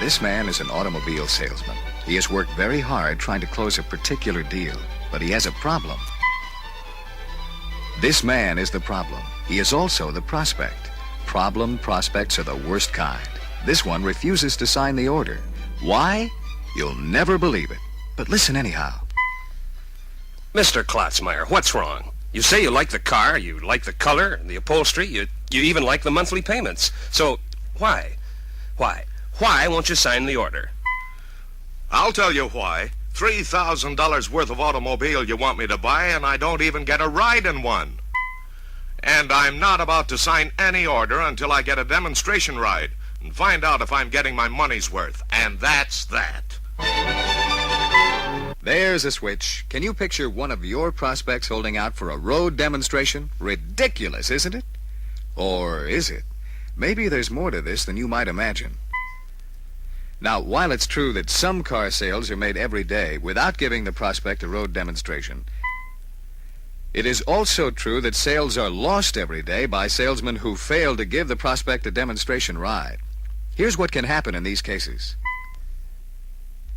This man is an automobile salesman. He has worked very hard trying to close a particular deal, but he has a problem. This man is the problem. He is also the prospect. Problem prospects are the worst kind. This one refuses to sign the order. Why? You'll never believe it. But listen anyhow. Mr. Klotzmeyer, what's wrong? You say you like the car, you like the color, and the upholstery, you even like the monthly payments. So, why? Why won't you sign the order? I'll tell you why. $3,000 worth of automobile you want me to buy, and I don't even get a ride in one. And I'm not about to sign any order until I get a demonstration ride and find out if I'm getting my money's worth. And that's that. There's a switch. Can you picture one of your prospects holding out for a road demonstration? Ridiculous, isn't it? Or is it? Maybe there's more to this than you might imagine. Now, while it's true that some car sales are made every day without giving the prospect a road demonstration, it is also true that sales are lost every day by salesmen who fail to give the prospect a demonstration ride. Here's what can happen in these cases.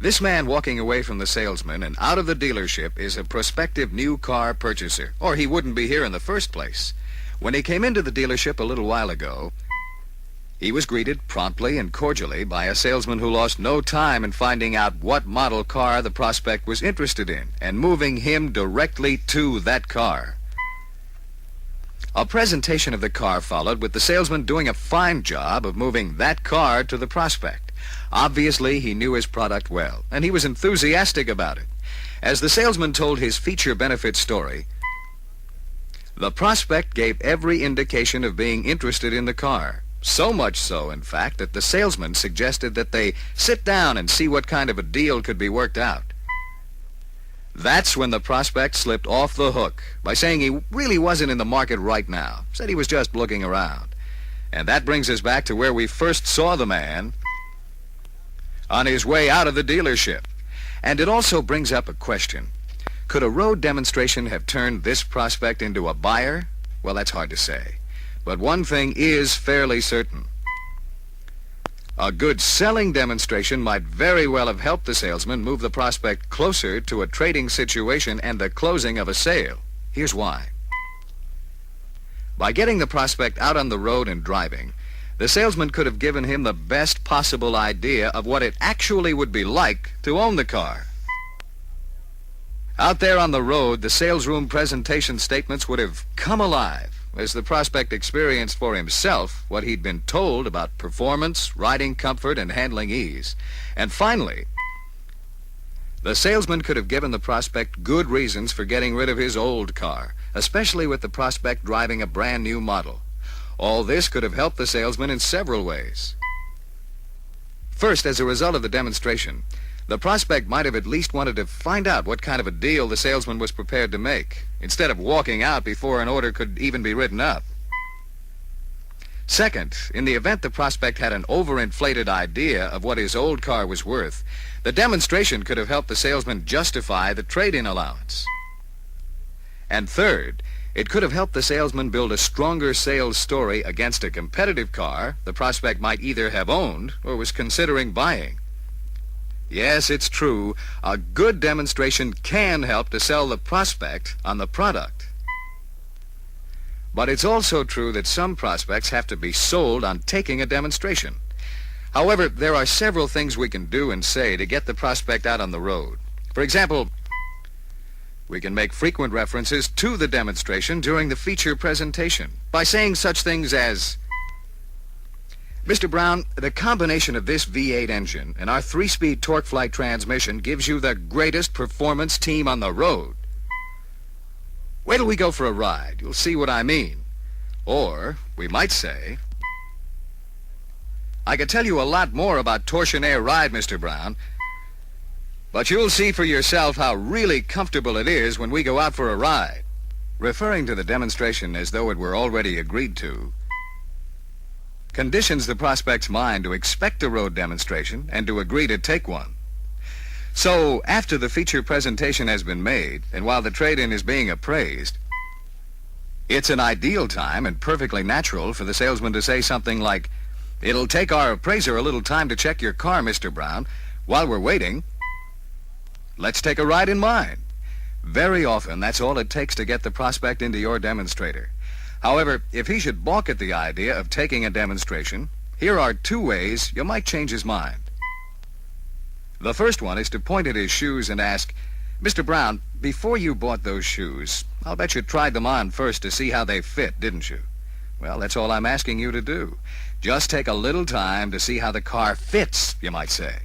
This man walking away from the salesman and out of the dealership is a prospective new car purchaser, or he wouldn't be here in the first place. When he came into the dealership a little while ago, he was greeted promptly and cordially by a salesman who lost no time in finding out what model car the prospect was interested in and moving him directly to that car. A presentation of the car followed, with the salesman doing a fine job of moving that car to the prospect. Obviously, he knew his product well, and he was enthusiastic about it. As the salesman told his feature benefit story, the prospect gave every indication of being interested in the car. So much so, in fact, that the salesman suggested that they sit down and see what kind of a deal could be worked out. That's when the prospect slipped off the hook by saying he really wasn't in the market right now, said he was just looking around. And that brings us back to where we first saw the man on his way out of the dealership. And it also brings up a question. Could a road demonstration have turned this prospect into a buyer? Well, that's hard to say. But one thing is fairly certain. A good selling demonstration might very well have helped the salesman move the prospect closer to a trading situation and the closing of a sale. Here's why. By getting the prospect out on the road and driving, the salesman could have given him the best possible idea of what it actually would be like to own the car. Out there on the road, the salesroom presentation statements would have come alive as the prospect experienced for himself what he'd been told about performance, riding comfort, and handling ease. And finally, the salesman could have given the prospect good reasons for getting rid of his old car, especially with the prospect driving a brand new model. All this could have helped the salesman in several ways. First, as a result of the demonstration, the prospect might have at least wanted to find out what kind of a deal the salesman was prepared to make, instead of walking out before an order could even be written up. Second, in the event the prospect had an overinflated idea of what his old car was worth, the demonstration could have helped the salesman justify the trade-in allowance. And third, it could have helped the salesman build a stronger sales story against a competitive car the prospect might either have owned or was considering buying. Yes, it's true. A good demonstration can help to sell the prospect on the product. But it's also true that some prospects have to be sold on taking a demonstration. However, there are several things we can do and say to get the prospect out on the road. For example, we can make frequent references to the demonstration during the feature presentation by saying such things as, Mr. Brown, the combination of this V8 engine and our 3-speed torque-flight transmission gives you the greatest performance team on the road. Wait till we go for a ride. You'll see what I mean. Or we might say, I could tell you a lot more about Torsionaire Ride, Mr. Brown, but you'll see for yourself how really comfortable it is when we go out for a ride. Referring to the demonstration as though it were already agreed to conditions the prospect's mind to expect a road demonstration and to agree to take one. So, after the feature presentation has been made, and while the trade-in is being appraised, it's an ideal time and perfectly natural for the salesman to say something like, It'll take our appraiser a little time to check your car, Mr. Brown. While we're waiting, let's take a ride in mine. Very often, that's all it takes to get the prospect into your demonstrator. However, if he should balk at the idea of taking a demonstration, here are 2 ways you might change his mind. The first one is to point at his shoes and ask, Mr. Brown, before you bought those shoes, I'll bet you tried them on first to see how they fit, didn't you? Well, that's all I'm asking you to do. Just take a little time to see how the car fits, you might say.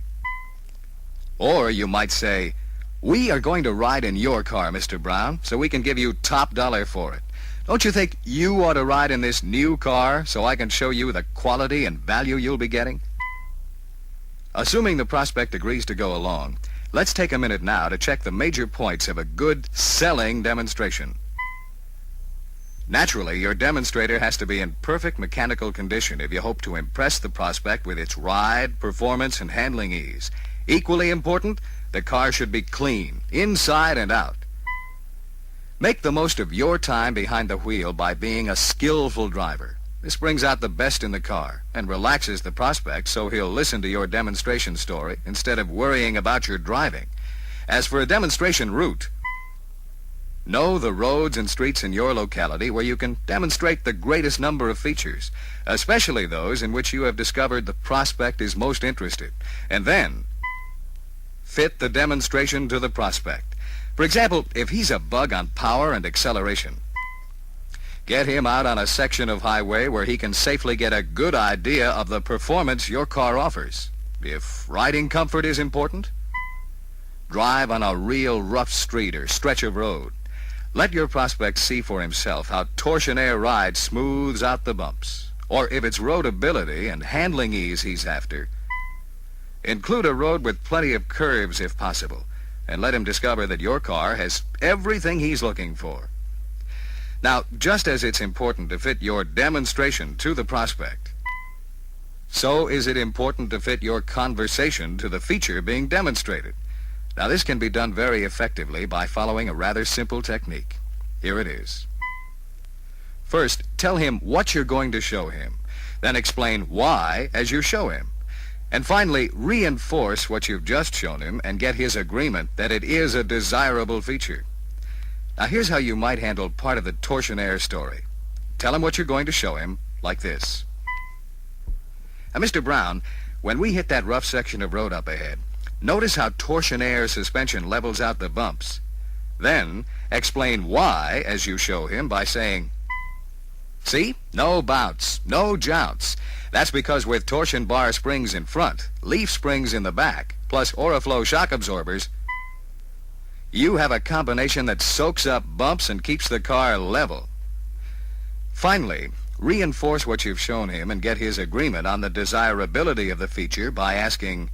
Or you might say, we are going to ride in your car, Mr. Brown, so we can give you top dollar for it. Don't you think you ought to ride in this new car so I can show you the quality and value you'll be getting? Assuming the prospect agrees to go along, let's take a minute now to check the major points of a good selling demonstration. Naturally, your demonstrator has to be in perfect mechanical condition if you hope to impress the prospect with its ride, performance, and handling ease. Equally important, the car should be clean, inside and out. Make the most of your time behind the wheel by being a skillful driver. This brings out the best in the car and relaxes the prospect so he'll listen to your demonstration story instead of worrying about your driving. As for a demonstration route, know the roads and streets in your locality where you can demonstrate the greatest number of features, especially those in which you have discovered the prospect is most interested, and then fit the demonstration to the prospect. For example, if he's a bug on power and acceleration, get him out on a section of highway where he can safely get a good idea of the performance your car offers. If riding comfort is important, drive on a real rough street or stretch of road. Let your prospect see for himself how torsionaire ride smooths out the bumps. Or if it's roadability and handling ease he's after, include a road with plenty of curves if possible, and let him discover that your car has everything he's looking for. Now, just as it's important to fit your demonstration to the prospect, so is it important to fit your conversation to the feature being demonstrated. Now, this can be done very effectively by following a rather simple technique. Here it is. First, tell him what you're going to show him. Then explain why as you show him. And finally, reinforce what you've just shown him and get his agreement that it is a desirable feature. Now, here's how you might handle part of the torsionaire story. Tell him what you're going to show him like this. Now, Mr. Brown, when we hit that rough section of road up ahead, notice how torsionaire suspension levels out the bumps. Then explain why as you show him by saying, see, no bounce, no jounce. That's because with torsion bar springs in front, leaf springs in the back, plus Oriflow shock absorbers, you have a combination that soaks up bumps and keeps the car level. Finally, reinforce what you've shown him and get his agreement on the desirability of the feature by asking,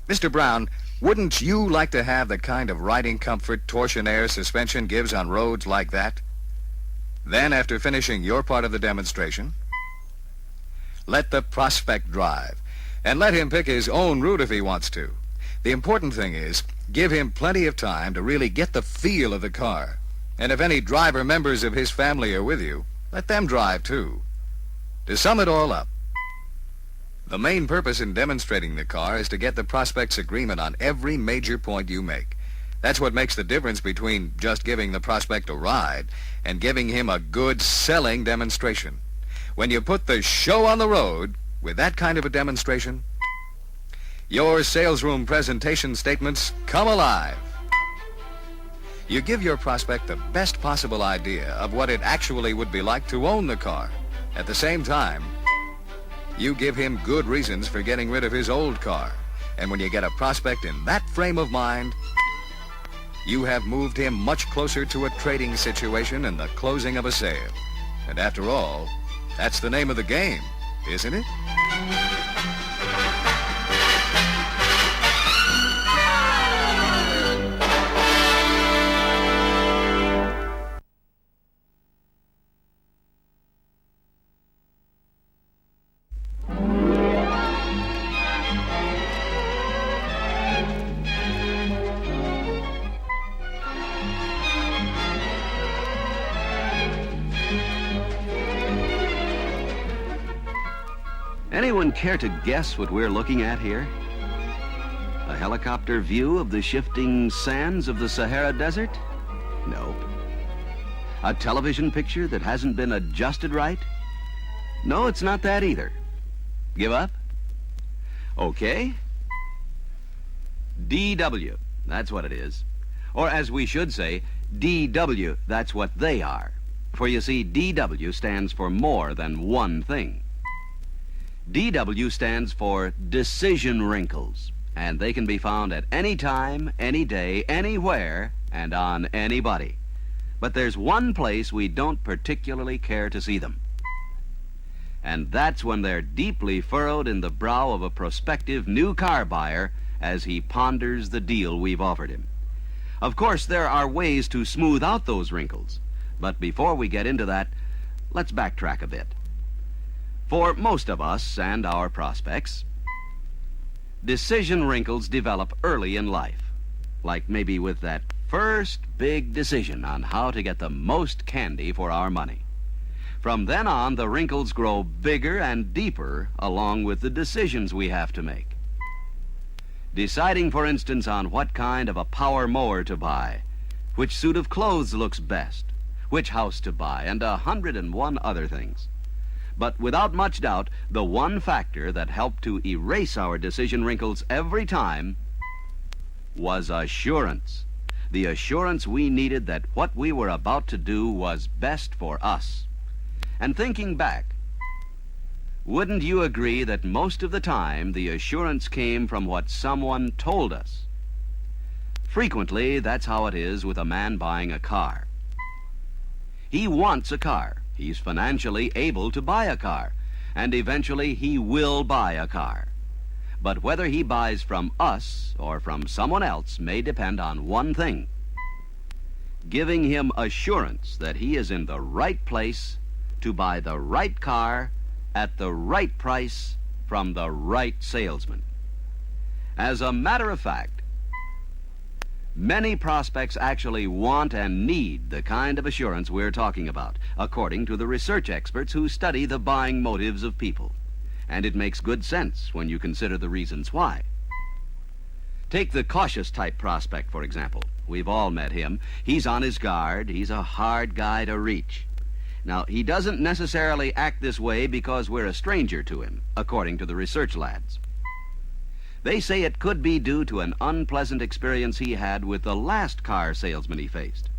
Mr. Brown, wouldn't you like to have the kind of riding comfort torsionaire suspension gives on roads like that? Then, after finishing your part of the demonstration, let the prospect drive, and let him pick his own route if he wants to. The important thing is, give him plenty of time to really get the feel of the car. And if any driver members of his family are with you, let them drive too. To sum it all up, the main purpose in demonstrating the car is to get the prospect's agreement on every major point you make. That's what makes the difference between just giving the prospect a ride and giving him a good selling demonstration. When you put the show on the road with that kind of a demonstration, your sales room presentation statements come alive. You give your prospect the best possible idea of what it actually would be like to own the car. At the same time, you give him good reasons for getting rid of his old car. And when you get a prospect in that frame of mind, you have moved him much closer to a trading situation and the closing of a sale. And after all, that's the name of the game, isn't it? Anyone care to guess what we're looking at here? A helicopter view of the shifting sands of the Sahara Desert? Nope. A television picture that hasn't been adjusted right? No, it's not that either. Give up? Okay. DW, that's what it is. Or as we should say, DW, that's what they are. For you see, DW stands for more than one thing. DW stands for decision wrinkles, and they can be found at any time, any day, anywhere, and on anybody. But there's one place we don't particularly care to see them. And that's when they're deeply furrowed in the brow of a prospective new car buyer as he ponders the deal we've offered him. Of course, there are ways to smooth out those wrinkles, but before we get into that, let's backtrack a bit. For most of us and our prospects, decision wrinkles develop early in life, like maybe with that first big decision on how to get the most candy for our money. From then on, the wrinkles grow bigger and deeper along with the decisions we have to make. Deciding, for instance, on what kind of a power mower to buy, which suit of clothes looks best, which house to buy, and 101 other things. But without much doubt, the one factor that helped to erase our decision wrinkles every time was assurance. The assurance we needed that what we were about to do was best for us. And thinking back, wouldn't you agree that most of the time the assurance came from what someone told us? Frequently, that's how it is with a man buying a car. He wants a car. He's financially able to buy a car, and eventually he will buy a car. But whether he buys from us or from someone else may depend on one thing: giving him assurance that he is in the right place to buy the right car at the right price from the right salesman. As a matter of fact, many prospects actually want and need the kind of assurance we're talking about, according to the research experts who study the buying motives of people. And it makes good sense when you consider the reasons why. Take the cautious type prospect, for example. We've all met him. He's on his guard. He's a hard guy to reach. Now, he doesn't necessarily act this way because we're a stranger to him, according to the research lads. They say it could be due to an unpleasant experience he had with the last car salesman he faced.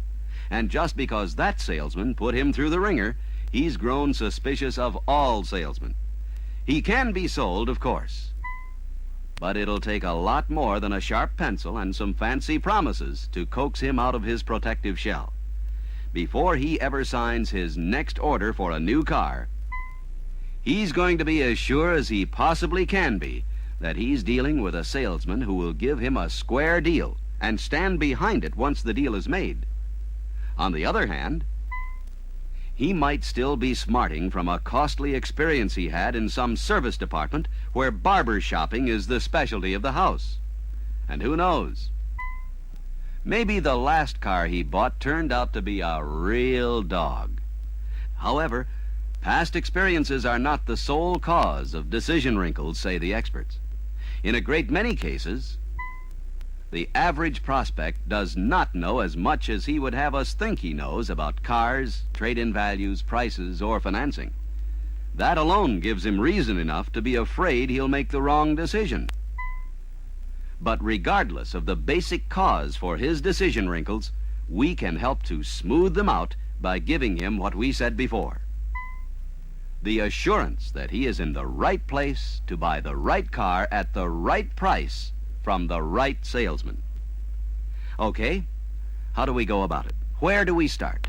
And just because that salesman put him through the ringer, he's grown suspicious of all salesmen. He can be sold, of course, but it'll take a lot more than a sharp pencil and some fancy promises to coax him out of his protective shell. Before he ever signs his next order for a new car, he's going to be as sure as he possibly can be that he's dealing with a salesman who will give him a square deal and stand behind it once the deal is made. On the other hand, he might still be smarting from a costly experience he had in some service department where barber shopping is the specialty of the house. And who knows? Maybe the last car he bought turned out to be a real dog. However, past experiences are not the sole cause of decision wrinkles, say the experts. In a great many cases, the average prospect does not know as much as he would have us think he knows about cars, trade-in values, prices, or financing. That alone gives him reason enough to be afraid he'll make the wrong decision. But regardless of the basic cause for his decision wrinkles, we can help to smooth them out by giving him what we said before: the assurance that he is in the right place to buy the right car at the right price from the right salesman. Okay, how do we go about it? Where do we start?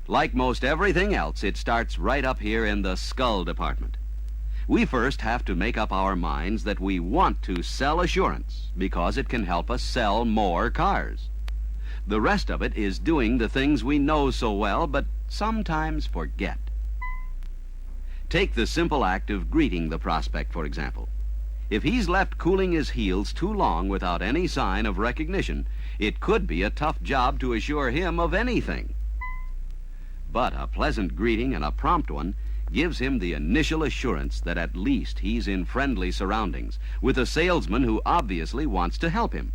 Like most everything else, it starts right up here in the skull department. We first have to make up our minds that we want to sell assurance because it can help us sell more cars. The rest of it is doing the things we know so well but sometimes forget. Take the simple act of greeting the prospect, for example. If he's left cooling his heels too long without any sign of recognition, it could be a tough job to assure him of anything. But a pleasant greeting and a prompt one gives him the initial assurance that at least he's in friendly surroundings with a salesman who obviously wants to help him.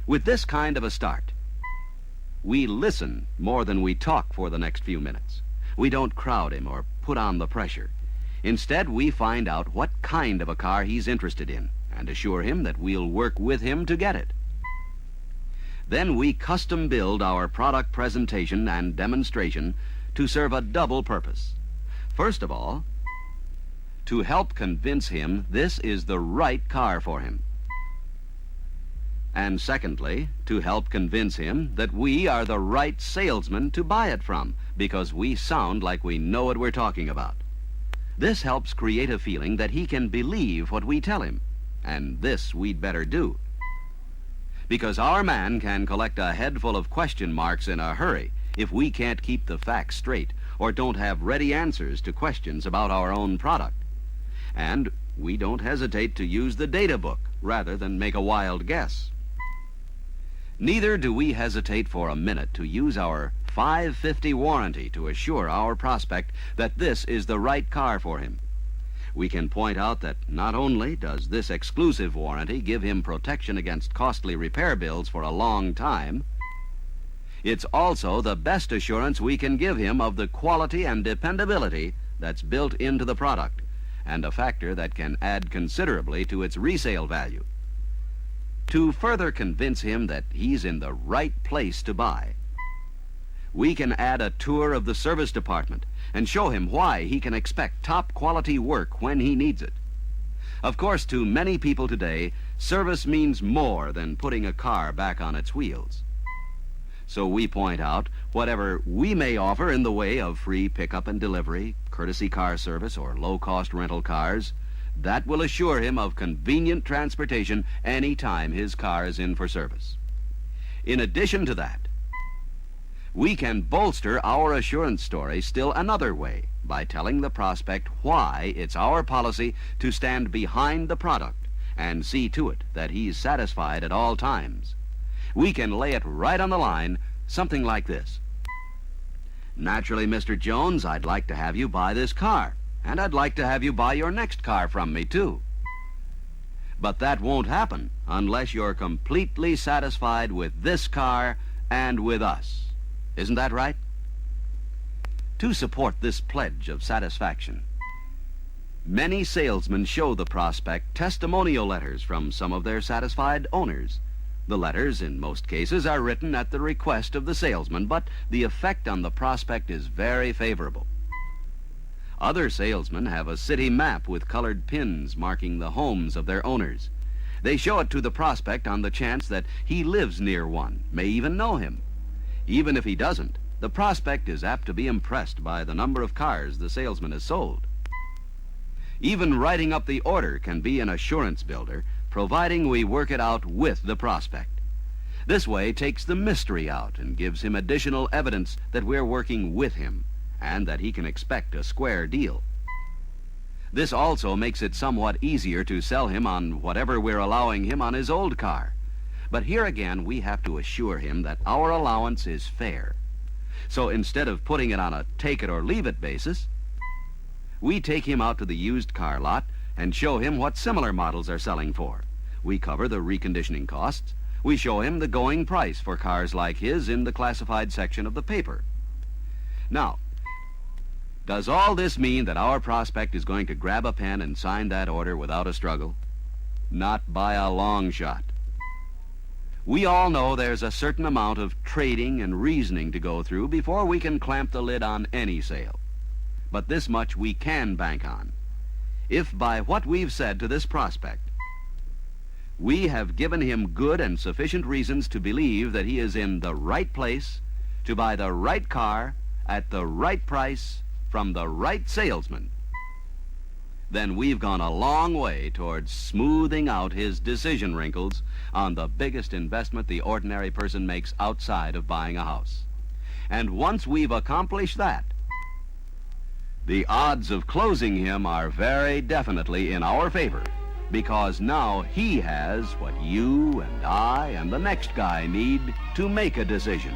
With this kind of a start, we listen more than we talk for the next few minutes. We don't crowd him or put on the pressure. Instead, we find out what kind of a car he's interested in and assure him that we'll work with him to get it. Then we custom build our product presentation and demonstration to serve a double purpose. First of all, to help convince him this is the right car for him. And secondly, to help convince him that we are the right salesman to buy it from, because we sound like we know what we're talking about. This helps create a feeling that he can believe what we tell him, and this we'd better do. Because our man can collect a head full of question marks in a hurry if we can't keep the facts straight or don't have ready answers to questions about our own product. And we don't hesitate to use the data book rather than make a wild guess. Neither do we hesitate for a minute to use our 550 warranty to assure our prospect that this is the right car for him. We can point out that not only does this exclusive warranty give him protection against costly repair bills for a long time, it's also the best assurance we can give him of the quality and dependability that's built into the product, and a factor that can add considerably to its resale value. To further convince him that he's in the right place to buy, we can add a tour of the service department and show him why he can expect top quality work when he needs it. Of course, to many people today, service means more than putting a car back on its wheels. So we point out whatever we may offer in the way of free pickup and delivery, courtesy car service, or low-cost rental cars, that will assure him of convenient transportation any time his car is in for service. In addition to that, we can bolster our assurance story still another way by telling the prospect why it's our policy to stand behind the product and see to it that he's satisfied at all times. We can lay it right on the line, something like this. Naturally, Mr. Jones, I'd like to have you buy this car, and I'd like to have you buy your next car from me, too. But that won't happen unless you're completely satisfied with this car and with us. Isn't that right? To support this pledge of satisfaction, many salesmen show the prospect testimonial letters from some of their satisfied owners. The letters, in most cases, are written at the request of the salesman, but the effect on the prospect is very favorable. Other salesmen have a city map with colored pins marking the homes of their owners. They show it to the prospect on the chance that he lives near one, may even know him. Even if he doesn't, the prospect is apt to be impressed by the number of cars the salesman has sold. Even writing up the order can be an assurance builder, providing we work it out with the prospect. This way takes the mystery out and gives him additional evidence that we're working with him and that he can expect a square deal. This also makes it somewhat easier to sell him on whatever we're allowing him on his old car. But here again, we have to assure him that our allowance is fair. So instead of putting it on a take-it-or-leave-it basis, we take him out to the used car lot and show him what similar models are selling for. We cover the reconditioning costs. We show him the going price for cars like his in the classified section of the paper. Now, does all this mean that our prospect is going to grab a pen and sign that order without a struggle? Not by a long shot. We all know there's a certain amount of trading and reasoning to go through before we can clamp the lid on any sale. But this much we can bank on. If by what we've said to this prospect, we have given him good and sufficient reasons to believe that he is in the right place to buy the right car at the right price from the right salesman, then we've gone a long way towards smoothing out his decision wrinkles on the biggest investment the ordinary person makes outside of buying a house. And once we've accomplished that, the odds of closing him are very definitely in our favor, because now he has what you and I and the next guy need to make a decision.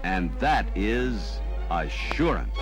And that is assurance.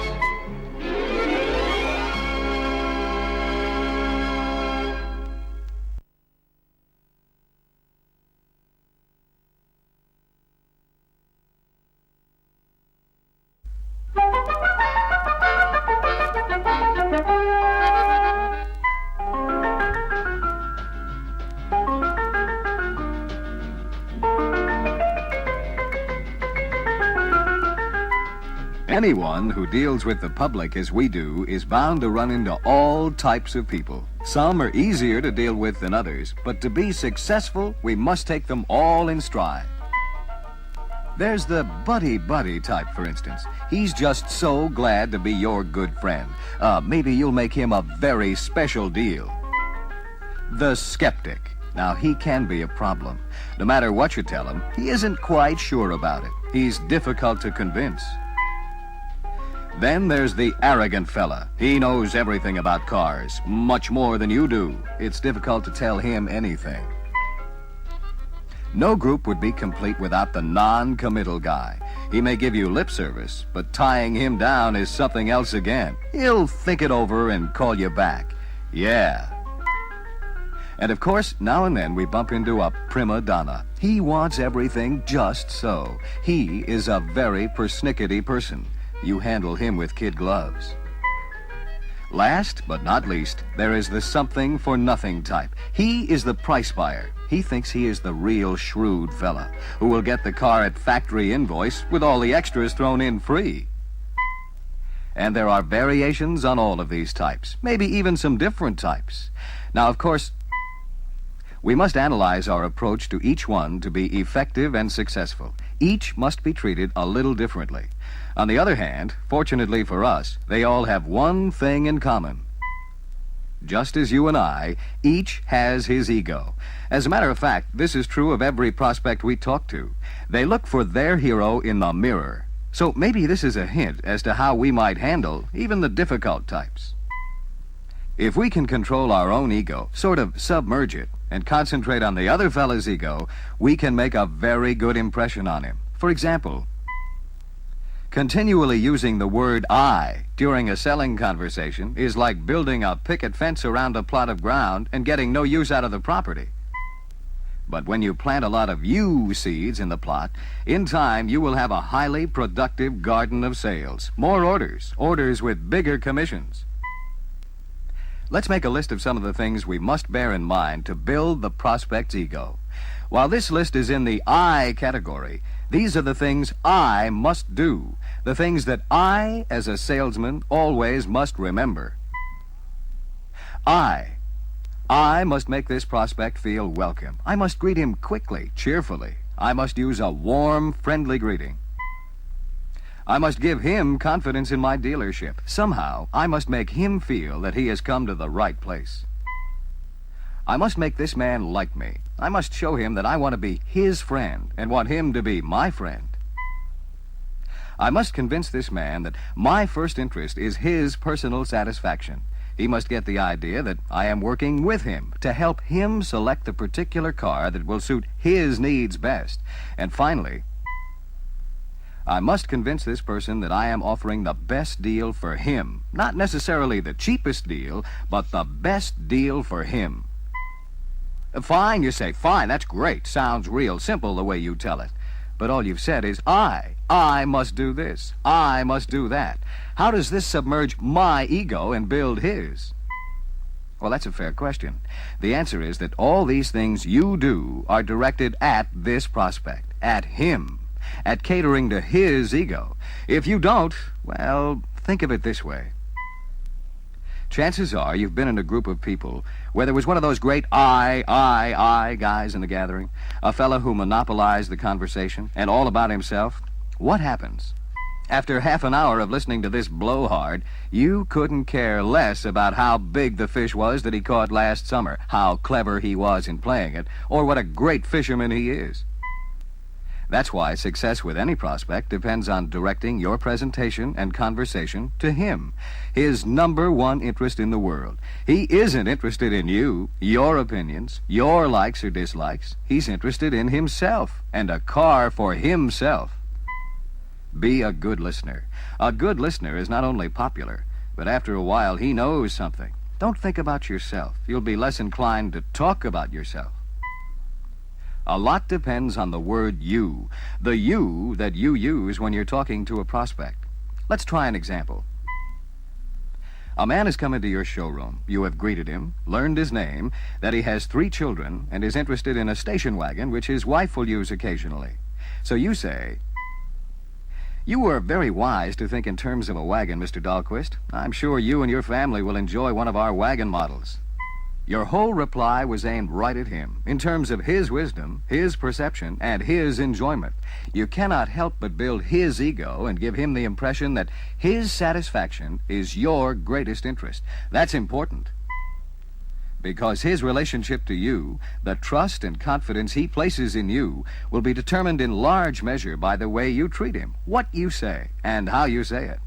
Anyone who deals with the public as we do is bound to run into all types of people. Some are easier to deal with than others, but to be successful, we must take them all in stride. There's the buddy-buddy type, for instance. He's just so glad to be your good friend. Maybe you'll make him a very special deal. The skeptic. Now, he can be a problem. No matter what you tell him, he isn't quite sure about it. He's difficult to convince. Then there's the arrogant fella. He knows everything about cars, much more than you do. It's difficult to tell him anything. No group would be complete without the non-committal guy. He may give you lip service, but tying him down is something else again. He'll think it over and call you back. Yeah. And of course, now and then we bump into a prima donna. He wants everything just so. He is a very persnickety person. You handle him with kid gloves. Last but not least, there is the something for nothing type. He is the price buyer. He thinks he is the real shrewd fella who will get the car at factory invoice with all the extras thrown in free. And there are variations on all of these types, maybe even some different types. Now, of course, we must analyze our approach to each one to be effective and successful. Each must be treated a little differently. On the other hand, fortunately for us, they all have one thing in common. Just as you and I, each has his ego. As a matter of fact, this is true of every prospect we talk to. They look for their hero in the mirror. So maybe this is a hint as to how we might handle even the difficult types. If we can control our own ego, sort of submerge it, and concentrate on the other fella's ego, we can make a very good impression on him. For example, continually using the word I during a selling conversation is like building a picket fence around a plot of ground and getting no use out of the property. But when you plant a lot of you seeds in the plot, in time you will have a highly productive garden of sales. More orders, orders with bigger commissions. Let's make a list of some of the things we must bear in mind to build the prospect's ego. While this list is in the I category, these are the things I must do, the things that I, as a salesman, always must remember. I must make this prospect feel welcome. I must greet him quickly, cheerfully. I must use a warm, friendly greeting. I must give him confidence in my dealership. Somehow, I must make him feel that he has come to the right place. I must make this man like me. I must show him that I want to be his friend and want him to be my friend. I must convince this man that my first interest is his personal satisfaction. He must get the idea that I am working with him to help him select the particular car that will suit his needs best. And finally, I must convince this person that I am offering the best deal for him. Not necessarily the cheapest deal, but the best deal for him. Fine, you say. Fine, that's great. Sounds real simple the way you tell it. But all you've said is I must do this. I must do that. How does this submerge my ego and build his? Well, that's a fair question. The answer is that all these things you do are directed at this prospect, at him, at catering to his ego. If you don't, well, think of it this way. Chances are you've been in a group of people where there was one of those great I guys in the gathering, a fella who monopolized the conversation and all about himself. What happens? After half an hour of listening to this blowhard, you couldn't care less about how big the fish was that he caught last summer, how clever he was in playing it, or what a great fisherman he is. That's why success with any prospect depends on directing your presentation and conversation to him, his number one interest in the world. He isn't interested in you, your opinions, your likes or dislikes. He's interested in himself and a car for himself. Be a good listener. A good listener is not only popular, but after a while he knows something. Don't think about yourself. You'll be less inclined to talk about yourself. A lot depends on the word you, the you that you use when you're talking to a prospect. Let's try an example. A man has come into your showroom. You have greeted him, learned his name, that he has 3 children, and is interested in a station wagon which his wife will use occasionally. So you say, You were very wise to think in terms of a wagon, Mr. Dahlquist. I'm sure you and your family will enjoy one of our wagon models. Your whole reply was aimed right at him, in terms of his wisdom, his perception, and his enjoyment. You cannot help but build his ego and give him the impression that his satisfaction is your greatest interest. That's important, because his relationship to you, the trust and confidence he places in you, will be determined in large measure by the way you treat him, what you say, and how you say it.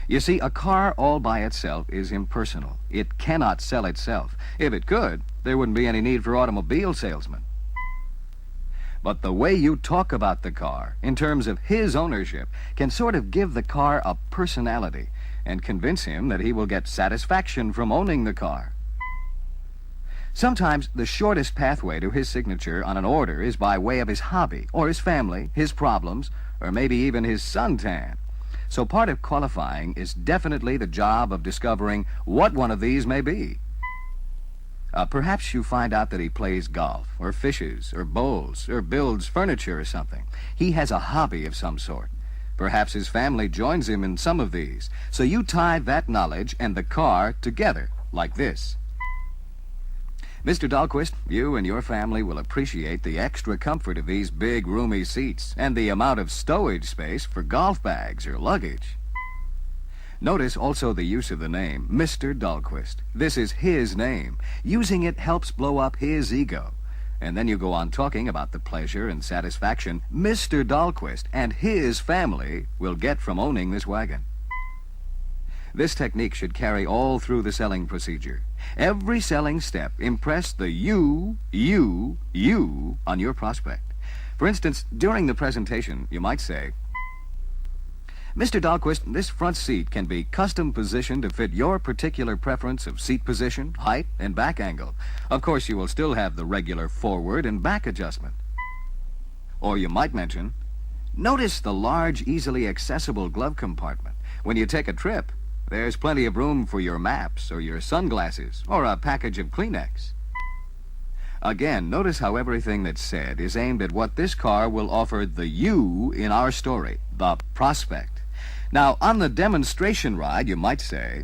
You see, a car all by itself is impersonal. It cannot sell itself. If it could, there wouldn't be any need for automobile salesmen. But the way you talk about the car, in terms of his ownership, can sort of give the car a personality and convince him that he will get satisfaction from owning the car. Sometimes the shortest pathway to his signature on an order is by way of his hobby, or his family, his problems, or maybe even his suntan. So part of qualifying is definitely the job of discovering what one of these may be. Perhaps you find out that he plays golf, or fishes, or bowls, or builds furniture or something. He has a hobby of some sort. Perhaps his family joins him in some of these. So you tie that knowledge and the car together, like this. Mr. Dahlquist, you and your family will appreciate the extra comfort of these big, roomy seats and the amount of stowage space for golf bags or luggage. Notice also the use of the name, Mr. Dahlquist. This is his name. Using it helps blow up his ego. And then you go on talking about the pleasure and satisfaction Mr. Dahlquist and his family will get from owning this wagon. This technique should carry all through the selling procedure. Every selling step impress the you on your prospect. For instance, during the presentation, you might say, Mr. Dahlquist, this front seat can be custom positioned to fit your particular preference of seat position, height, and back angle. Of course, you will still have the regular forward and back adjustment. Or you might mention, notice the large, easily accessible glove compartment. When you take a trip, there's plenty of room for your maps or your sunglasses or a package of Kleenex. Again, notice how everything that's said is aimed at what this car will offer the you in our story, the prospect. Now, on the demonstration ride, you might say,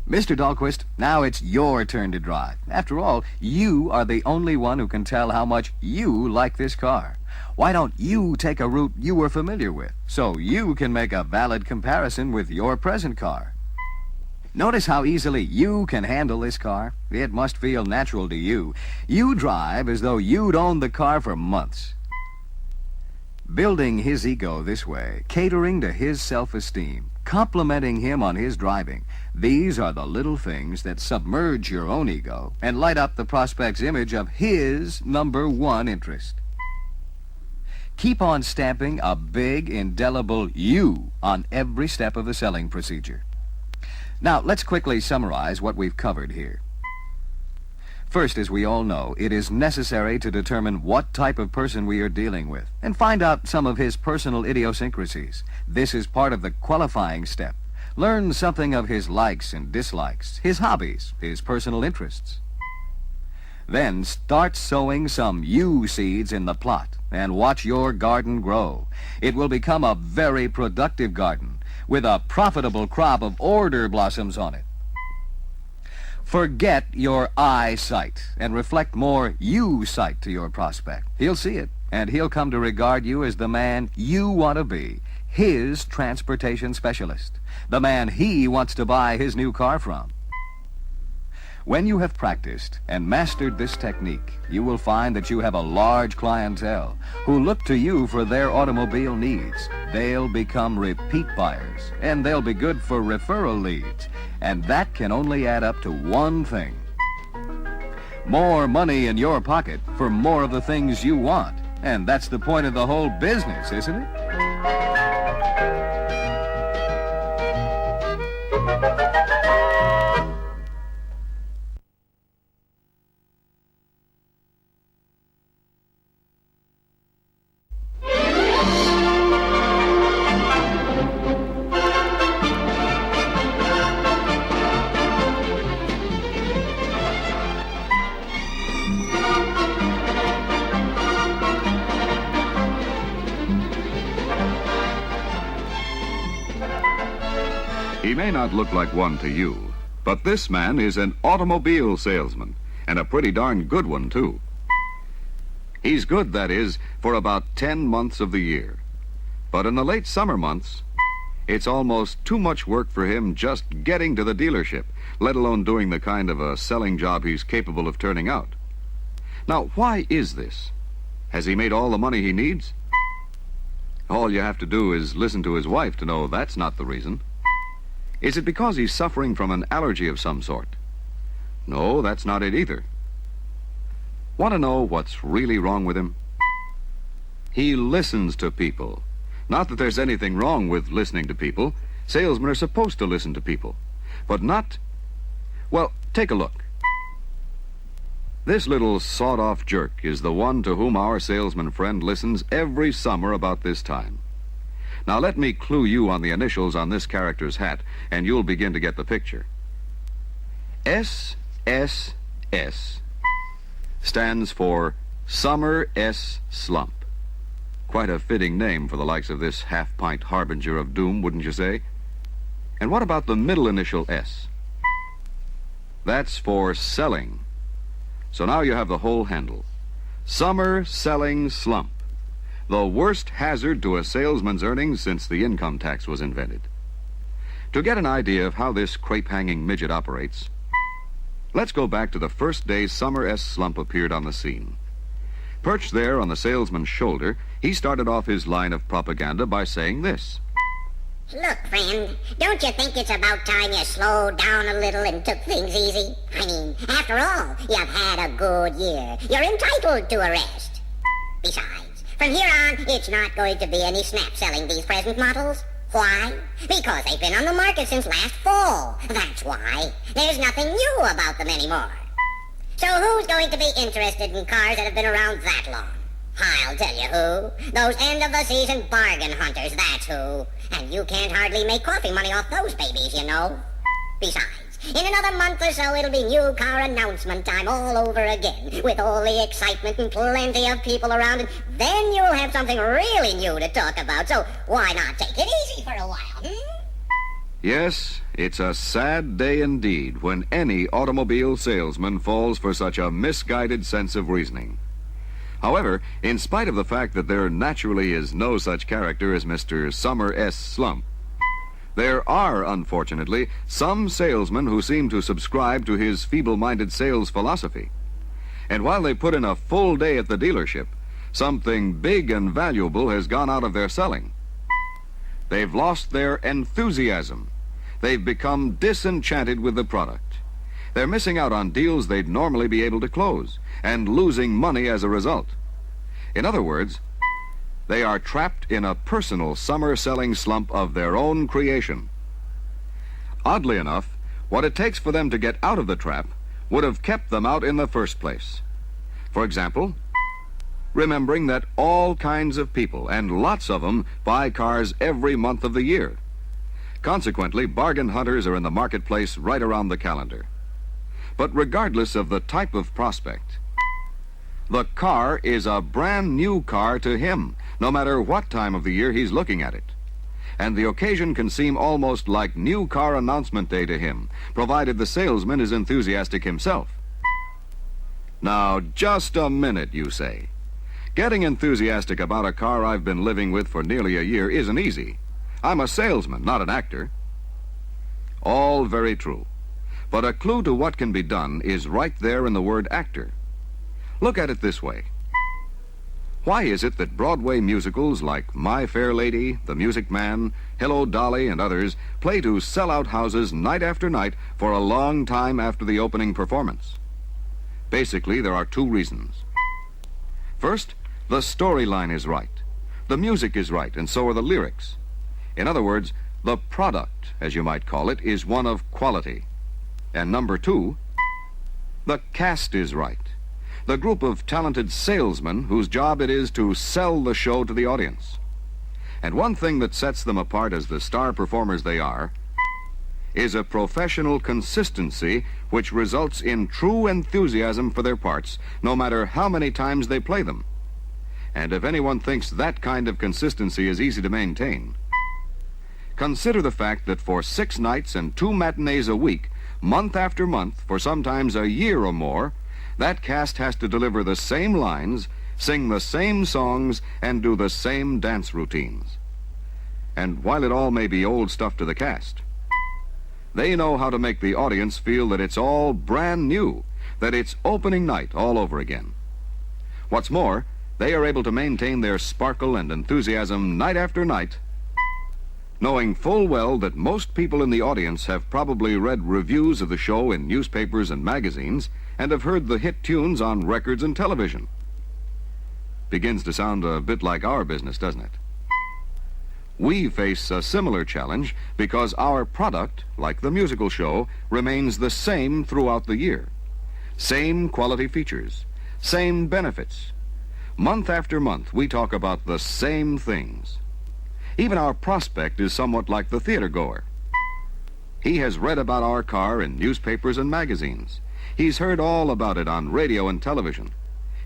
Mr. Dahlquist, now it's your turn to drive. After all, you are the only one who can tell how much you like this car. Why don't you take a route you were familiar with, so you can make a valid comparison with your present car? Notice how easily you can handle this car. It must feel natural to you. You drive as though you'd owned the car for months. Building his ego this way, catering to his self-esteem, complimenting him on his driving, these are the little things that submerge your own ego and light up the prospect's image of his number one interest. Keep on stamping a big, indelible you on every step of the selling procedure. Now, let's quickly summarize what we've covered here. First, as we all know, it is necessary to determine what type of person we are dealing with and find out some of his personal idiosyncrasies. This is part of the qualifying step. Learn something of his likes and dislikes, his hobbies, his personal interests. Then start sowing some you seeds in the plot and watch your garden grow. It will become a very productive garden with a profitable crop of order blossoms on it. Forget your eyesight and reflect more you sight to your prospect. He'll see it, and he'll come to regard you as the man you want to be, his transportation specialist, the man he wants to buy his new car from. When you have practiced and mastered this technique, you will find that you have a large clientele who look to you for their automobile needs. They'll become repeat buyers, and they'll be good for referral leads. And that can only add up to one thing: more money in your pocket for more of the things you want. And that's the point of the whole business, isn't it? may not look like one to you, but this man is an automobile salesman, and a pretty darn good one, too. He's good, that is, for about 10 months of the year. But in the late summer months, it's almost too much work for him just getting to the dealership, let alone doing the kind of a selling job he's capable of turning out. Now, why is this? Has he made all the money he needs? All you have to do is listen to his wife to know that's not the reason. Is it because he's suffering from an allergy of some sort? No, that's not it either. Want to know what's really wrong with him? He listens to people. Not that there's anything wrong with listening to people. Salesmen are supposed to listen to people. But not... Well, take a look. This little sawed-off jerk is the one to whom our salesman friend listens every summer about this time. Now let me clue you on the initials on this character's hat, and you'll begin to get the picture. SSS stands for Summer S. Slump. Quite a fitting name for the likes of this half-pint harbinger of doom, wouldn't you say? And what about the middle initial S? That's for selling. So now you have the whole handle. Summer Selling Slump. The worst hazard to a salesman's earnings since the income tax was invented. To get an idea of how this crepe-hanging midget operates, let's go back to the first day Summer S. Slump appeared on the scene. Perched there on the salesman's shoulder, he started off his line of propaganda by saying this. Look, friend, don't you think it's about time you slowed down a little and took things easy? I mean, after all, you've had a good year. You're entitled to a rest. Besides, from here on, it's not going to be any snap selling these present models. Why? Because they've been on the market since last fall. That's why. There's nothing new about them anymore. So who's going to be interested in cars that have been around that long? I'll tell you who. Those end-of-the-season bargain hunters, that's who. And you can't hardly make coffee money off those babies, you know. Besides, in another month or so, it'll be new car announcement time all over again, with all the excitement and plenty of people around, and then you'll have something really new to talk about. So why not take it easy for a while, Yes, it's a sad day indeed when any automobile salesman falls for such a misguided sense of reasoning. However, in spite of the fact that there naturally is no such character as Mr. Summer S. Slump, there are, unfortunately, some salesmen who seem to subscribe to his feeble-minded sales philosophy. And while they put in a full day at the dealership, something big and valuable has gone out of their selling. They've lost their enthusiasm. They've become disenchanted with the product. They're missing out on deals they'd normally be able to close, and losing money as a result. In other words, they are trapped in a personal summer selling slump of their own creation. Oddly enough, what it takes for them to get out of the trap would have kept them out in the first place. For example, remembering that all kinds of people, and lots of them, buy cars every month of the year. Consequently, bargain hunters are in the marketplace right around the calendar. But regardless of the type of prospect, the car is a brand new car to him, no matter what time of the year he's looking at it. And the occasion can seem almost like new car announcement day to him, provided the salesman is enthusiastic himself. Now, just a minute, you say. Getting enthusiastic about a car I've been living with for nearly a year isn't easy. I'm a salesman, not an actor. All very true. But a clue to what can be done is right there in the word actor. Look at it this way. Why is it that Broadway musicals like My Fair Lady, The Music Man, Hello Dolly, and others play to sell-out houses night after night for a long time after the opening performance? Basically, there are two reasons. First, the storyline is right. The music is right, and so are the lyrics. In other words, the product, as you might call it, is one of quality. And number two, the cast is right. The group of talented salesmen whose job it is to sell the show to the audience. And one thing that sets them apart as the star performers they are is a professional consistency which results in true enthusiasm for their parts, no matter how many times they play them. And if anyone thinks that kind of consistency is easy to maintain, Consider the fact that for 6 nights and 2 matinees a week, month after month, for sometimes a year or more, that cast has to deliver the same lines, sing the same songs, and do the same dance routines. And while it all may be old stuff to the cast, they know how to make the audience feel that it's all brand new, that it's opening night all over again. What's more, they are able to maintain their sparkle and enthusiasm night after night, knowing full well that most people in the audience have probably read reviews of the show in newspapers and magazines and have heard the hit tunes on records and television. Begins to sound a bit like our business, doesn't it? We face a similar challenge because our product, like the musical show, remains the same throughout the year. Same quality features, same benefits. Month after month, we talk about the same things. Even our prospect is somewhat like the theater goer. He has read about our car in newspapers and magazines. He's heard all about it on radio and television.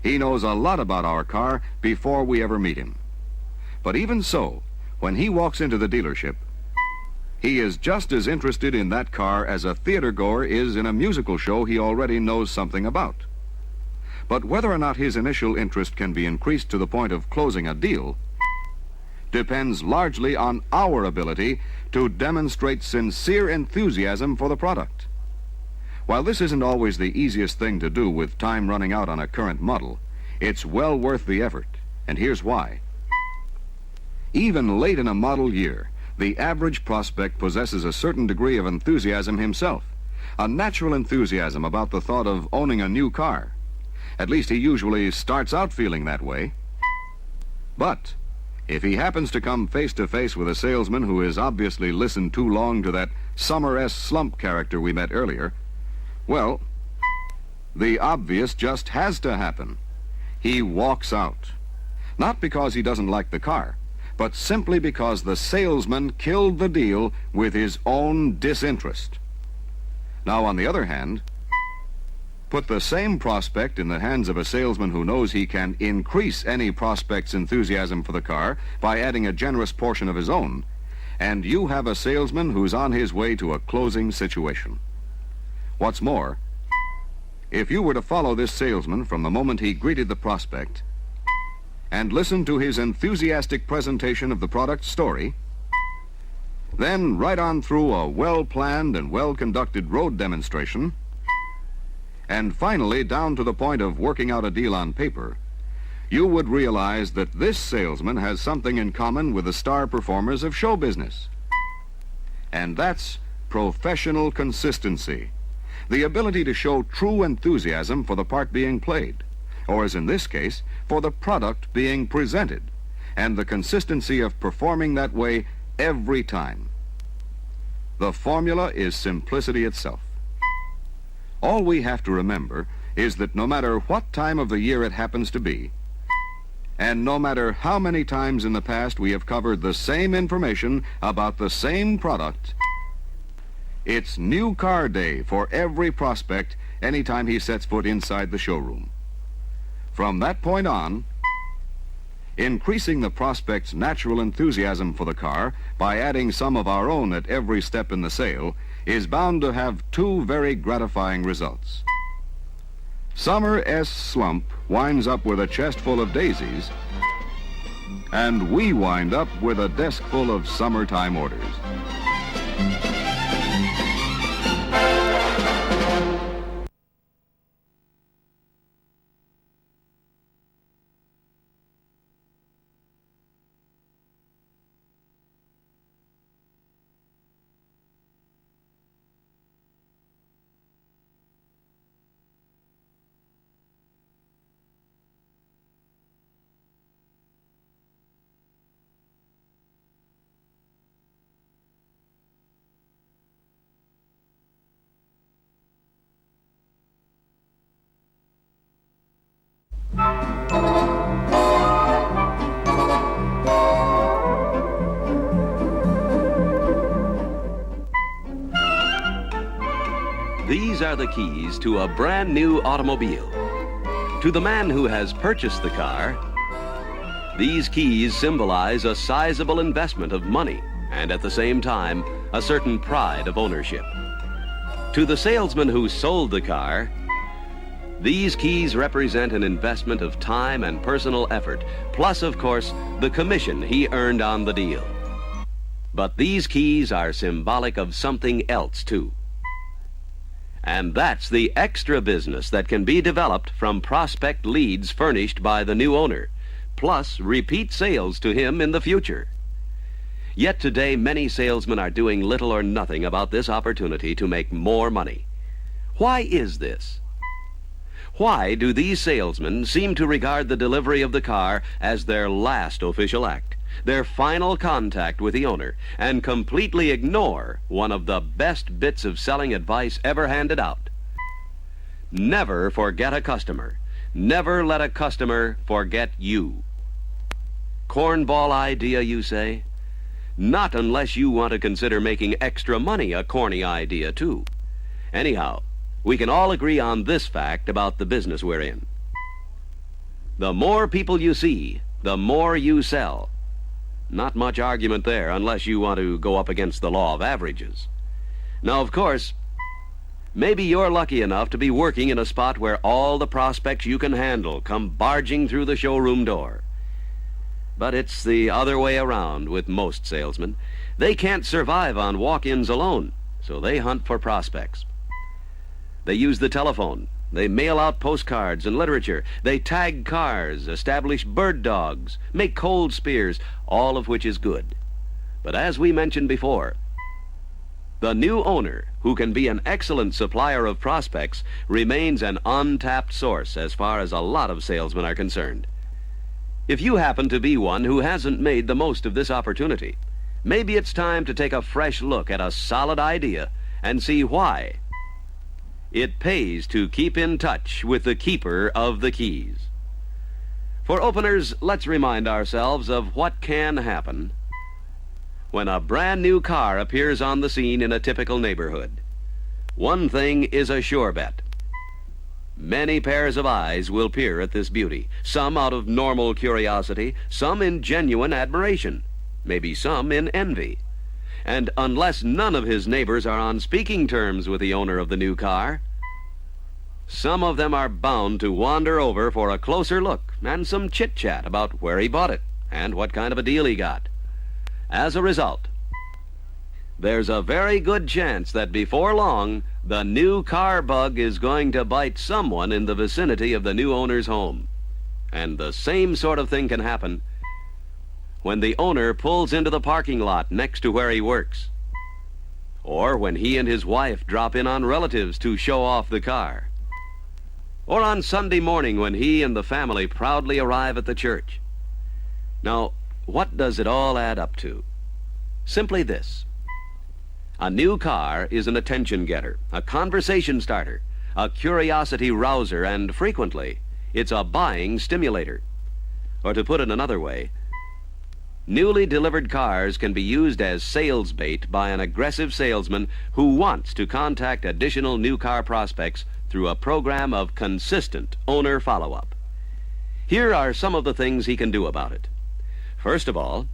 He knows a lot about our car before we ever meet him. But even so, when he walks into the dealership, he is just as interested in that car as a theater goer is in a musical show he already knows something about. But whether or not his initial interest can be increased to the point of closing a deal depends largely on our ability to demonstrate sincere enthusiasm for the product. While this isn't always the easiest thing to do with time running out on a current model, it's well worth the effort, and here's why. Even late in a model year, the average prospect possesses a certain degree of enthusiasm himself, a natural enthusiasm about the thought of owning a new car. At least he usually starts out feeling that way. But if he happens to come face to face with a salesman who has obviously listened too long to that Summer S. Slump character we met earlier, well, the obvious just has to happen. He walks out. Not because he doesn't like the car, but simply because the salesman killed the deal with his own disinterest. Now, on the other hand, put the same prospect in the hands of a salesman who knows he can increase any prospect's enthusiasm for the car by adding a generous portion of his own, and you have a salesman who's on his way to a closing situation. What's more, if you were to follow this salesman from the moment he greeted the prospect and listen to his enthusiastic presentation of the product story, then right on through a well-planned and well-conducted road demonstration, and finally down to the point of working out a deal on paper, you would realize that this salesman has something in common with the star performers of show business. And that's professional consistency, the ability to show true enthusiasm for the part being played, or as in this case, for the product being presented, and the consistency of performing that way every time. The formula is simplicity itself. All we have to remember is that no matter what time of the year it happens to be, and no matter how many times in the past we have covered the same information about the same product, it's new car day for every prospect anytime he sets foot inside the showroom. From that point on, increasing the prospect's natural enthusiasm for the car by adding some of our own at every step in the sale is bound to have two very gratifying results. Summer S. Slump winds up with a chest full of daisies, and we wind up with a desk full of summertime orders. These are the keys to a brand new automobile. To the man who has purchased the car, these keys symbolize a sizable investment of money and at the same time, a certain pride of ownership. To the salesman who sold the car, these keys represent an investment of time and personal effort, plus, of course, the commission he earned on the deal. But these keys are symbolic of something else, too. And that's the extra business that can be developed from prospect leads furnished by the new owner, plus repeat sales to him in the future. Yet today, many salesmen are doing little or nothing about this opportunity to make more money. Why is this? Why do these salesmen seem to regard the delivery of the car as their last official act, their final contact with the owner, and completely ignore one of the best bits of selling advice ever handed out? Never forget a customer. Never let a customer forget you. Cornball idea, you say? Not unless you want to consider making extra money a corny idea, too. Anyhow, we can all agree on this fact about the business we're in. The more people you see, the more you sell. Not much argument there unless you want to go up against the law of averages. Now, of course, maybe you're lucky enough to be working in a spot where all the prospects you can handle come barging through the showroom door. But it's the other way around with most salesmen. They can't survive on walk-ins alone, so they hunt for prospects. They use the telephone. They mail out postcards and literature. They tag cars, establish bird dogs, make cold spears, all of which is good. But as we mentioned before, the new owner, who can be an excellent supplier of prospects, remains an untapped source as far as a lot of salesmen are concerned. If you happen to be one who hasn't made the most of this opportunity, maybe it's time to take a fresh look at a solid idea and see why it pays to keep in touch with the keeper of the keys. For openers, let's remind ourselves of what can happen when a brand new car appears on the scene in a typical neighborhood. One thing is a sure bet. Many pairs of eyes will peer at this beauty, some out of normal curiosity, some in genuine admiration, maybe some in envy. And unless none of his neighbors are on speaking terms with the owner of the new car, some of them are bound to wander over for a closer look and some chit-chat about where he bought it and what kind of a deal he got. As a result, there's a very good chance that before long, the new car bug is going to bite someone in the vicinity of the new owner's home. And the same sort of thing can happen when the owner pulls into the parking lot next to where he works, or when he and his wife drop in on relatives to show off the car, or on Sunday morning when he and the family proudly arrive at the church. Now, what does it all add up to? Simply this. A new car is an attention getter, a conversation starter, a curiosity rouser, and frequently, it's a buying stimulator. Or to put it another way, newly delivered cars can be used as sales bait by an aggressive salesman who wants to contact additional new car prospects through a program of consistent owner follow-up. Here are some of the things he can do about it. First of all,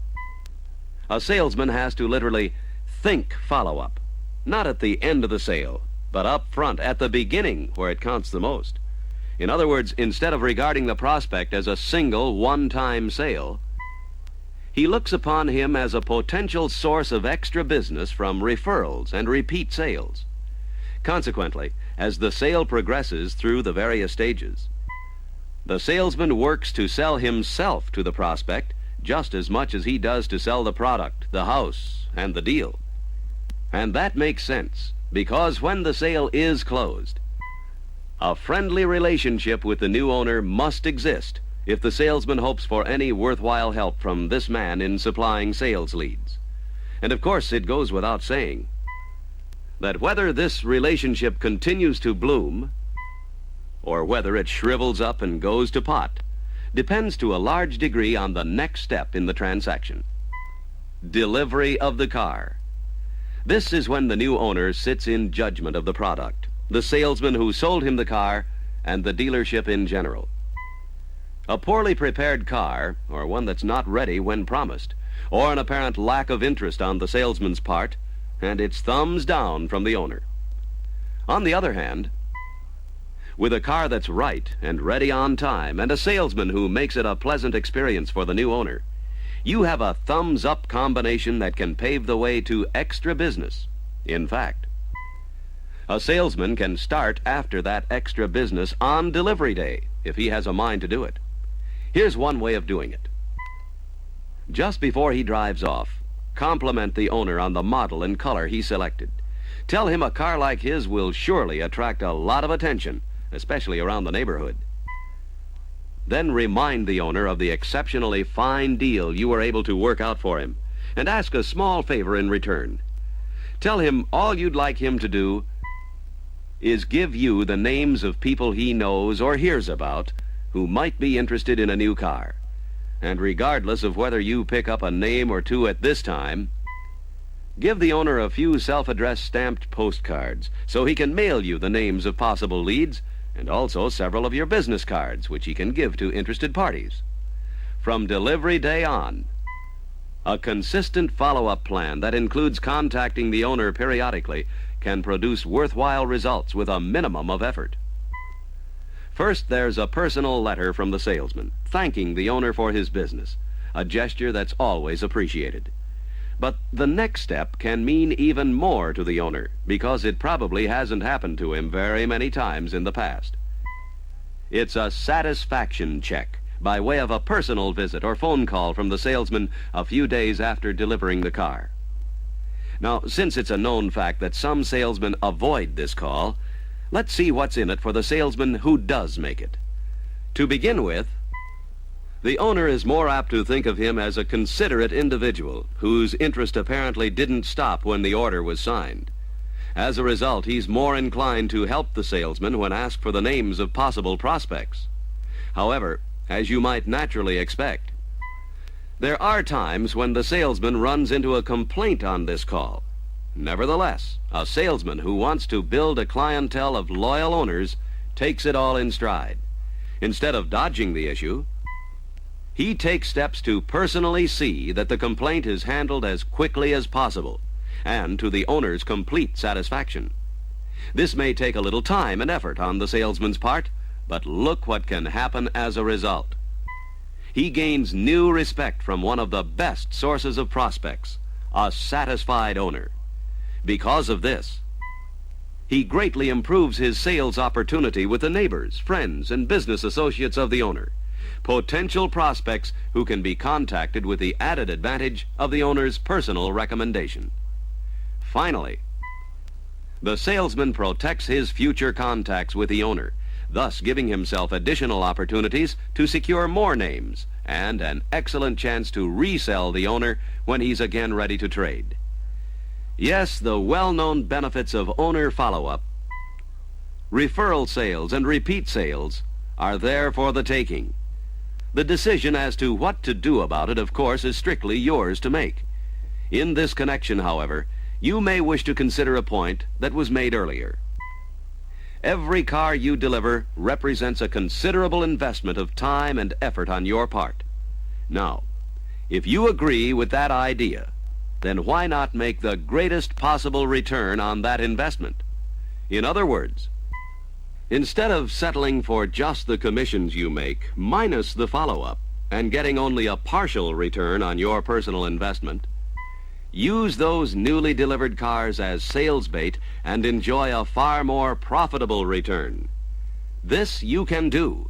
a salesman has to literally think follow-up, not at the end of the sale, but up front at the beginning where it counts the most. In other words, instead of regarding the prospect as a single one-time sale, he looks upon him as a potential source of extra business from referrals and repeat sales. Consequently, as the sale progresses through the various stages, the salesman works to sell himself to the prospect just as much as he does to sell the product, the house, and the deal. And that makes sense, because when the sale is closed, a friendly relationship with the new owner must exist if the salesman hopes for any worthwhile help from this man in supplying sales leads. And of course, it goes without saying that whether this relationship continues to bloom or whether it shrivels up and goes to pot depends to a large degree on the next step in the transaction: delivery of the car. This is when the new owner sits in judgment of the product, the salesman who sold him the car, and the dealership in general. A poorly prepared car, or one that's not ready when promised, or an apparent lack of interest on the salesman's part, and it's thumbs down from the owner. On the other hand, with a car that's right and ready on time and a salesman who makes it a pleasant experience for the new owner, you have a thumbs-up combination that can pave the way to extra business. In fact, a salesman can start after that extra business on delivery day if he has a mind to do it. Here's one way of doing it. Just before he drives off, compliment the owner on the model and color he selected. Tell him a car like his will surely attract a lot of attention, especially around the neighborhood. Then remind the owner of the exceptionally fine deal you were able to work out for him, and ask a small favor in return. Tell him all you'd like him to do is give you the names of people he knows or hears about who might be interested in a new car. And regardless of whether you pick up a name or two at this time, give the owner a few self-addressed stamped postcards so he can mail you the names of possible leads, and also several of your business cards, which he can give to interested parties. From delivery day on, a consistent follow-up plan that includes contacting the owner periodically can produce worthwhile results with a minimum of effort. First, there's a personal letter from the salesman, thanking the owner for his business, a gesture that's always appreciated. But the next step can mean even more to the owner, because it probably hasn't happened to him very many times in the past. It's a satisfaction check by way of a personal visit or phone call from the salesman a few days after delivering the car. Now, since it's a known fact that some salesmen avoid this call, let's see what's in it for the salesman who does make it. To begin with, the owner is more apt to think of him as a considerate individual whose interest apparently didn't stop when the order was signed. As a result, he's more inclined to help the salesman when asked for the names of possible prospects. However, as you might naturally expect, there are times when the salesman runs into a complaint on this call. Nevertheless, a salesman who wants to build a clientele of loyal owners takes it all in stride. Instead of dodging the issue, he takes steps to personally see that the complaint is handled as quickly as possible, and to the owner's complete satisfaction. This may take a little time and effort on the salesman's part, but look what can happen as a result. He gains new respect from one of the best sources of prospects, a satisfied owner. Because of this, he greatly improves his sales opportunity with the neighbors, friends, and business associates of the owner, potential prospects who can be contacted with the added advantage of the owner's personal recommendation. Finally, the salesman protects his future contacts with the owner, thus giving himself additional opportunities to secure more names and an excellent chance to resell the owner when he's again ready to trade. Yes, the well-known benefits of owner follow-up, referral sales, and repeat sales are there for the taking. The decision as to what to do about it, of course, is strictly yours to make. In this connection, however, you may wish to consider a point that was made earlier. Every car you deliver represents a considerable investment of time and effort on your part. Now, if you agree with that idea, then why not make the greatest possible return on that investment? In other words, instead of settling for just the commissions you make, minus the follow-up, and getting only a partial return on your personal investment, use those newly delivered cars as sales bait and enjoy a far more profitable return. This you can do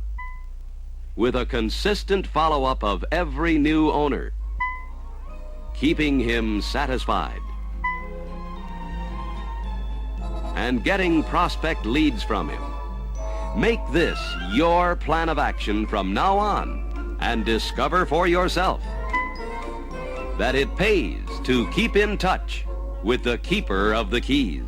with a consistent follow-up of every new owner, keeping him satisfied and getting prospect leads from him. Make this your plan of action from now on and discover for yourself that it pays to keep in touch with the keeper of the keys.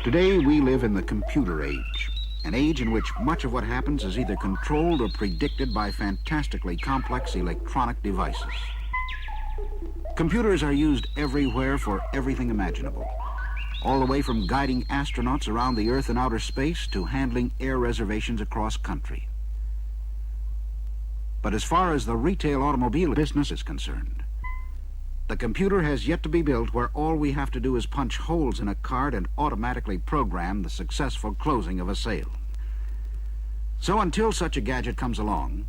Today, we live in the computer age, an age in which much of what happens is either controlled or predicted by fantastically complex electronic devices. Computers are used everywhere for everything imaginable, all the way from guiding astronauts around the Earth in outer space to handling air reservations across country. But as far as the retail automobile business is concerned, the computer has yet to be built where all we have to do is punch holes in a card and automatically program the successful closing of a sale. So until such a gadget comes along,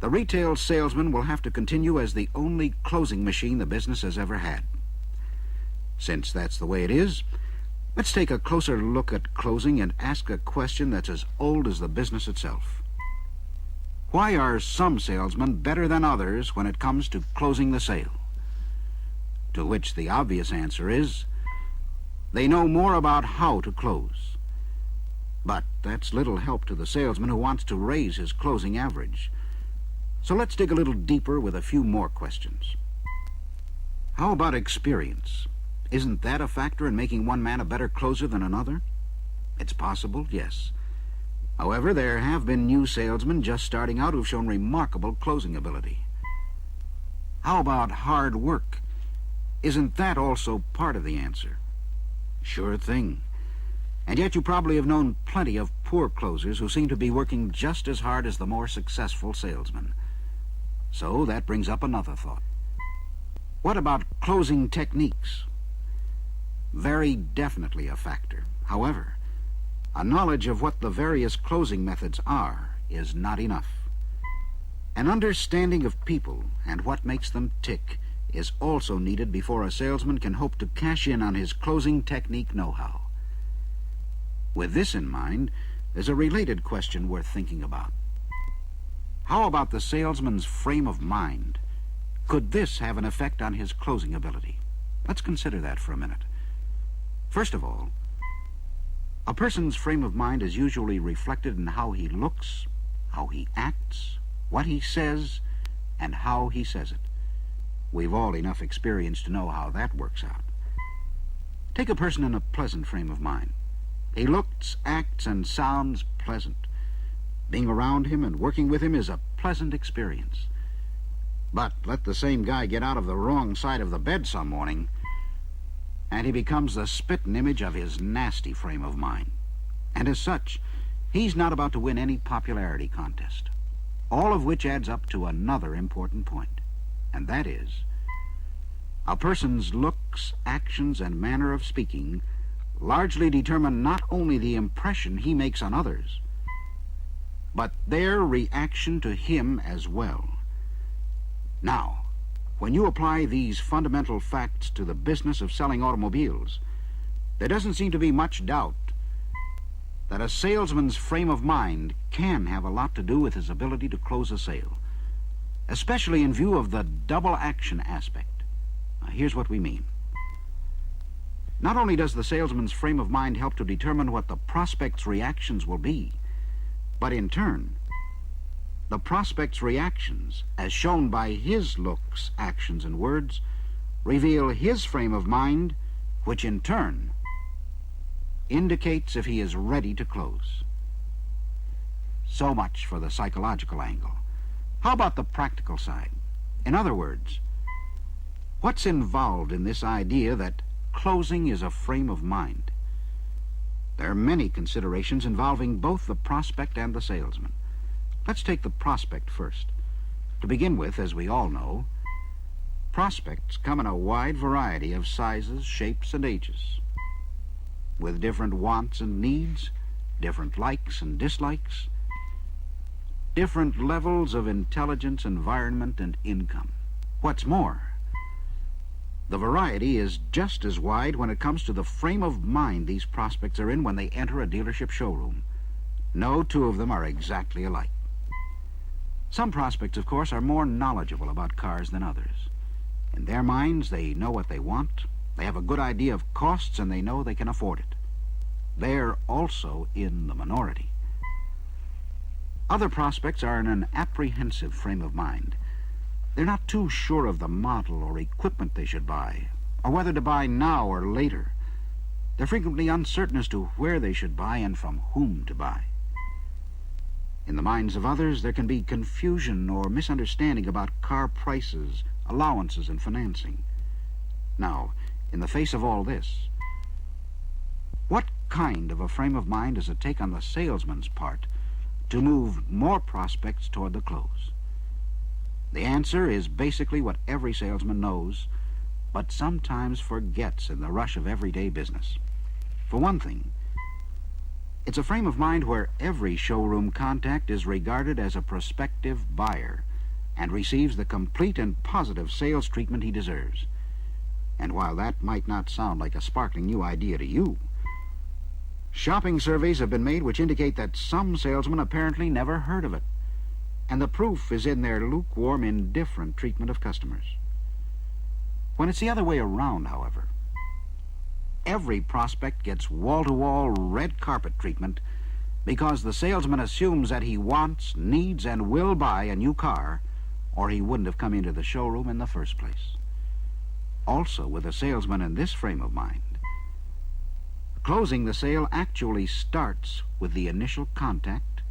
the retail salesman will have to continue as the only closing machine the business has ever had. Since that's the way it is, let's take a closer look at closing and ask a question that's as old as the business itself. Why are some salesmen better than others when it comes to closing the sale? To which the obvious answer is, they know more about how to close. But that's little help to the salesman who wants to raise his closing average. So let's dig a little deeper with a few more questions. How about experience? Isn't that a factor in making one man a better closer than another? It's possible, yes. However, there have been new salesmen just starting out who've shown remarkable closing ability. How about hard work? Isn't that also part of the answer? Sure thing. And yet you probably have known plenty of poor closers who seem to be working just as hard as the more successful salesmen. So that brings up another thought. What about closing techniques? Very definitely a factor. However, a knowledge of what the various closing methods are is not enough. An understanding of people and what makes them tick is also needed before a salesman can hope to cash in on his closing technique know-how. With this in mind, there's a related question worth thinking about. How about the salesman's frame of mind? Could this have an effect on his closing ability? Let's consider that for a minute. First of all, a person's frame of mind is usually reflected in how he looks, how he acts, what he says, and how he says it. We've all enough experience to know how that works out. Take a person in a pleasant frame of mind. He looks, acts, and sounds pleasant. Being around him and working with him is a pleasant experience. But let the same guy get out of the wrong side of the bed some morning, and he becomes the spitting image of his nasty frame of mind. And as such, he's not about to win any popularity contest. All of which adds up to another important point, and that is, a person's looks, actions, and manner of speaking largely determine not only the impression he makes on others, but their reaction to him as well. Now, when you apply these fundamental facts to the business of selling automobiles, there doesn't seem to be much doubt that a salesman's frame of mind can have a lot to do with his ability to close a sale, especially in view of the double action aspect. Now, here's what we mean. Not only does the salesman's frame of mind help to determine what the prospect's reactions will be, but in turn, the prospect's reactions, as shown by his looks, actions, and words, reveal his frame of mind, which in turn indicates if he is ready to close. So much for the psychological angle. How about the practical side? In other words, what's involved in this idea that closing is a frame of mind? There are many considerations involving both the prospect and the salesman. Let's take the prospect first. To begin with, as we all know, prospects come in a wide variety of sizes, shapes, and ages, with different wants and needs, different likes and dislikes, different levels of intelligence, environment, and income. What's more, the variety is just as wide when it comes to the frame of mind these prospects are in when they enter a dealership showroom. No two of them are exactly alike. Some prospects, of course, are more knowledgeable about cars than others. In their minds, they know what they want, they have a good idea of costs, and they know they can afford it. They're also in the minority. Other prospects are in an apprehensive frame of mind. They're not too sure of the model or equipment they should buy, or whether to buy now or later. They're frequently uncertain as to where they should buy and from whom to buy. In the minds of others, there can be confusion or misunderstanding about car prices, allowances, and financing. Now, in the face of all this, what kind of a frame of mind does it take on the salesman's part to move more prospects toward the close? The answer is basically what every salesman knows, but sometimes forgets in the rush of everyday business. For one thing, it's a frame of mind where every showroom contact is regarded as a prospective buyer and receives the complete and positive sales treatment he deserves. And while that might not sound like a sparkling new idea to you, shopping surveys have been made which indicate that some salesmen apparently never heard of it, and the proof is in their lukewarm, indifferent treatment of customers. When it's the other way around, however, every prospect gets wall-to-wall red carpet treatment because the salesman assumes that he wants, needs, and will buy a new car, or he wouldn't have come into the showroom in the first place. Also, with a salesman in this frame of mind, closing the sale actually starts with the initial contact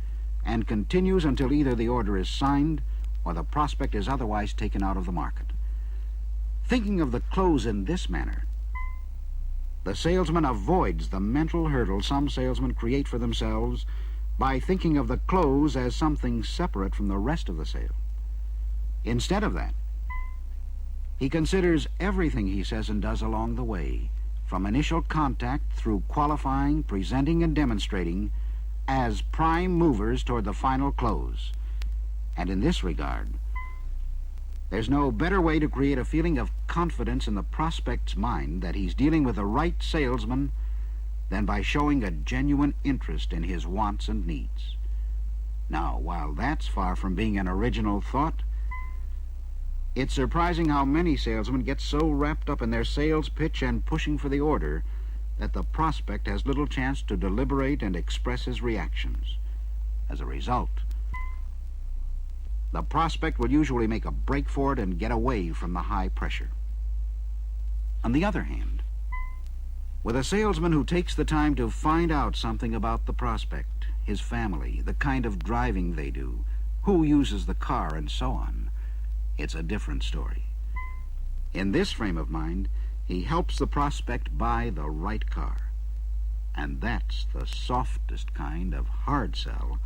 and continues until either the order is signed or the prospect is otherwise taken out of the market. Thinking of the close in this manner, the salesman avoids the mental hurdle some salesmen create for themselves by thinking of the close as something separate from the rest of the sale. Instead of that, he considers everything he says and does along the way, from initial contact through qualifying, presenting, and demonstrating, as prime movers toward the final close. And in this regard, there's no better way to create a feeling of confidence in the prospect's mind that he's dealing with the right salesman than by showing a genuine interest in his wants and needs. Now, while that's far from being an original thought, it's surprising how many salesmen get so wrapped up in their sales pitch and pushing for the order that the prospect has little chance to deliberate and express his reactions. As a result, the prospect will usually make a break for it and get away from the high pressure. On the other hand, with a salesman who takes the time to find out something about the prospect, his family, the kind of driving they do, who uses the car, and so on, it's a different story. In this frame of mind, he helps the prospect buy the right car. And that's the softest kind of hard sell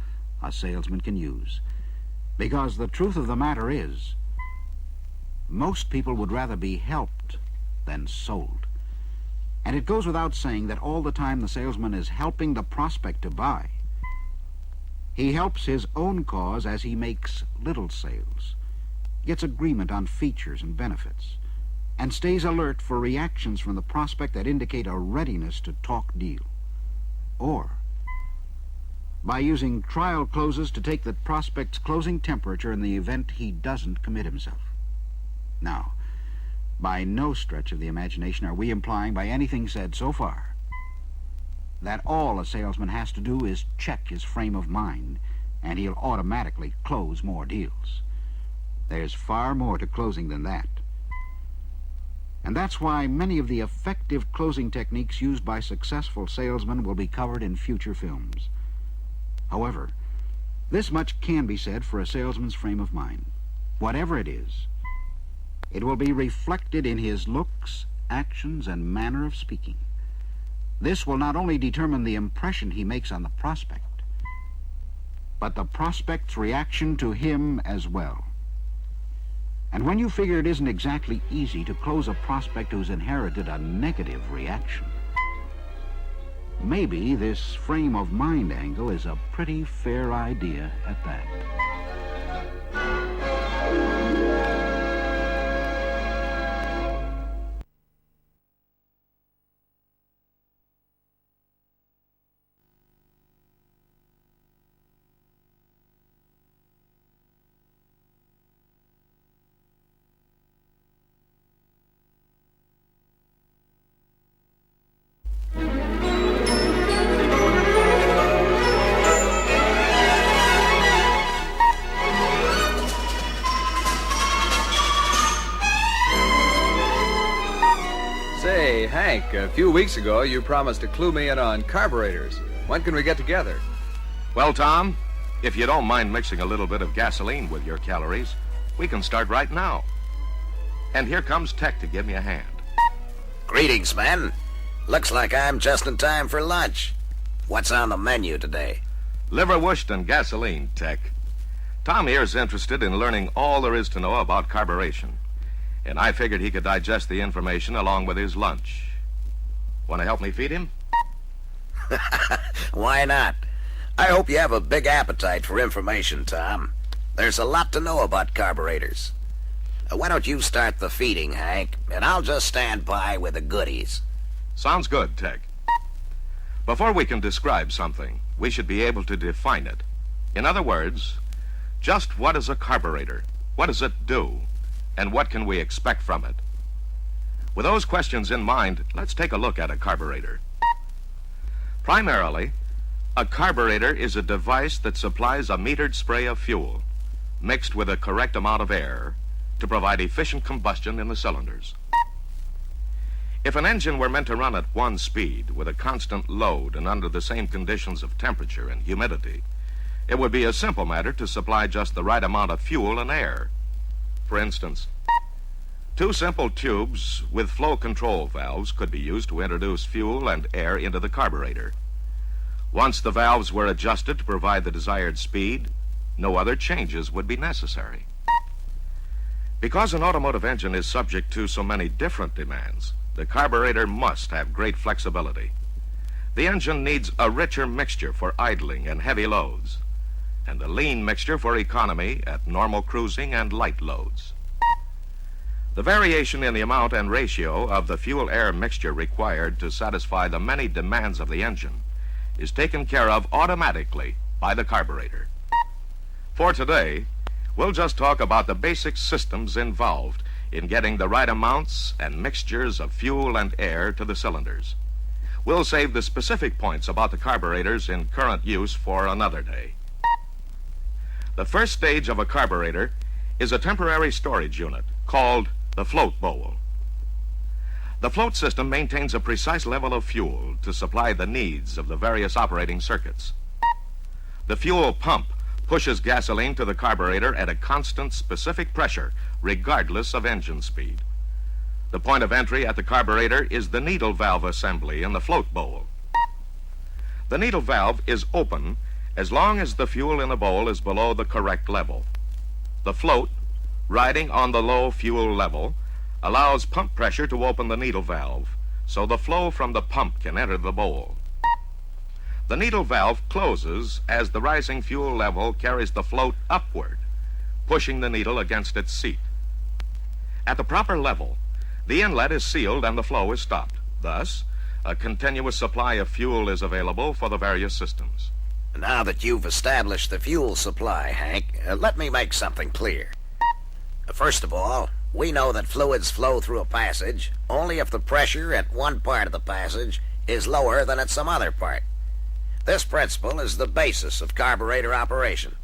a salesman can use. Because the truth of the matter is, most people would rather be helped than sold. And it goes without saying that all the time the salesman is helping the prospect to buy, he helps his own cause as he makes little sales, gets agreement on features and benefits, and stays alert for reactions from the prospect that indicate a readiness to talk deal. Or by using trial closes to take the prospect's closing temperature in the event he doesn't commit himself. Now, by no stretch of the imagination are we implying by anything said so far that all a salesman has to do is check his frame of mind and he'll automatically close more deals. There's far more to closing than that. And that's why many of the effective closing techniques used by successful salesmen will be covered in future films. However, this much can be said for a salesman's frame of mind. Whatever it is, it will be reflected in his looks, actions, and manner of speaking. This will not only determine the impression he makes on the prospect, but the prospect's reaction to him as well. And when you figure it isn't exactly easy to close a prospect who's inherited a negative reaction, maybe this frame of mind angle is a pretty fair idea at that. few weeks ago, you promised to clue me in on carburetors. When can we get together? Well, Tom, if you don't mind mixing a little bit of gasoline with your calories, we can start right now. And here comes Tech to give me a hand. Greetings, men. Looks like I'm just in time for lunch. What's on the menu today? Liverwurst and gasoline, Tech. Tom here's interested in learning all there is to know about carburation. And I figured he could digest the information along with his lunch. Want to help me feed him? Why not? I hope you have a big appetite for information, Tom. There's a lot to know about carburetors. Why don't you start the feeding, Hank, and I'll just stand by with the goodies. Sounds good, Tech. Before we can describe something, we should be able to define it. In other words, just what is a carburetor? What does it do? And what can we expect from it? With those questions in mind, let's take a look at a carburetor. Primarily, a carburetor is a device that supplies a metered spray of fuel, mixed with a correct amount of air, to provide efficient combustion in the cylinders. If an engine were meant to run at one speed with a constant load and under the same conditions of temperature and humidity, it would be a simple matter to supply just the right amount of fuel and air. For instance, two simple tubes with flow control valves could be used to introduce fuel and air into the carburetor. Once the valves were adjusted to provide the desired speed, no other changes would be necessary. Because an automotive engine is subject to so many different demands, the carburetor must have great flexibility. The engine needs a richer mixture for idling and heavy loads, and a lean mixture for economy at normal cruising and light loads. The variation in the amount and ratio of the fuel-air mixture required to satisfy the many demands of the engine is taken care of automatically by the carburetor. For today, we'll just talk about the basic systems involved in getting the right amounts and mixtures of fuel and air to the cylinders. We'll save the specific points about the carburetors in current use for another day. The first stage of a carburetor is a temporary storage unit called the float bowl. The float system maintains a precise level of fuel to supply the needs of the various operating circuits. The fuel pump pushes gasoline to the carburetor at a constant specific pressure, regardless of engine speed. The point of entry at the carburetor is the needle valve assembly in the float bowl. The needle valve is open as long as the fuel in the bowl is below the correct level. The float, riding on the low fuel level, allows pump pressure to open the needle valve, so the flow from the pump can enter the bowl. The needle valve closes as the rising fuel level carries the float upward, pushing the needle against its seat. At the proper level, the inlet is sealed and the flow is stopped. Thus, a continuous supply of fuel is available for the various systems. Now that you've established the fuel supply, Hank, let me make something clear. First of all, we know that fluids flow through a passage only if the pressure at one part of the passage is lower than at some other part. This principle is the basis of carburetor operation.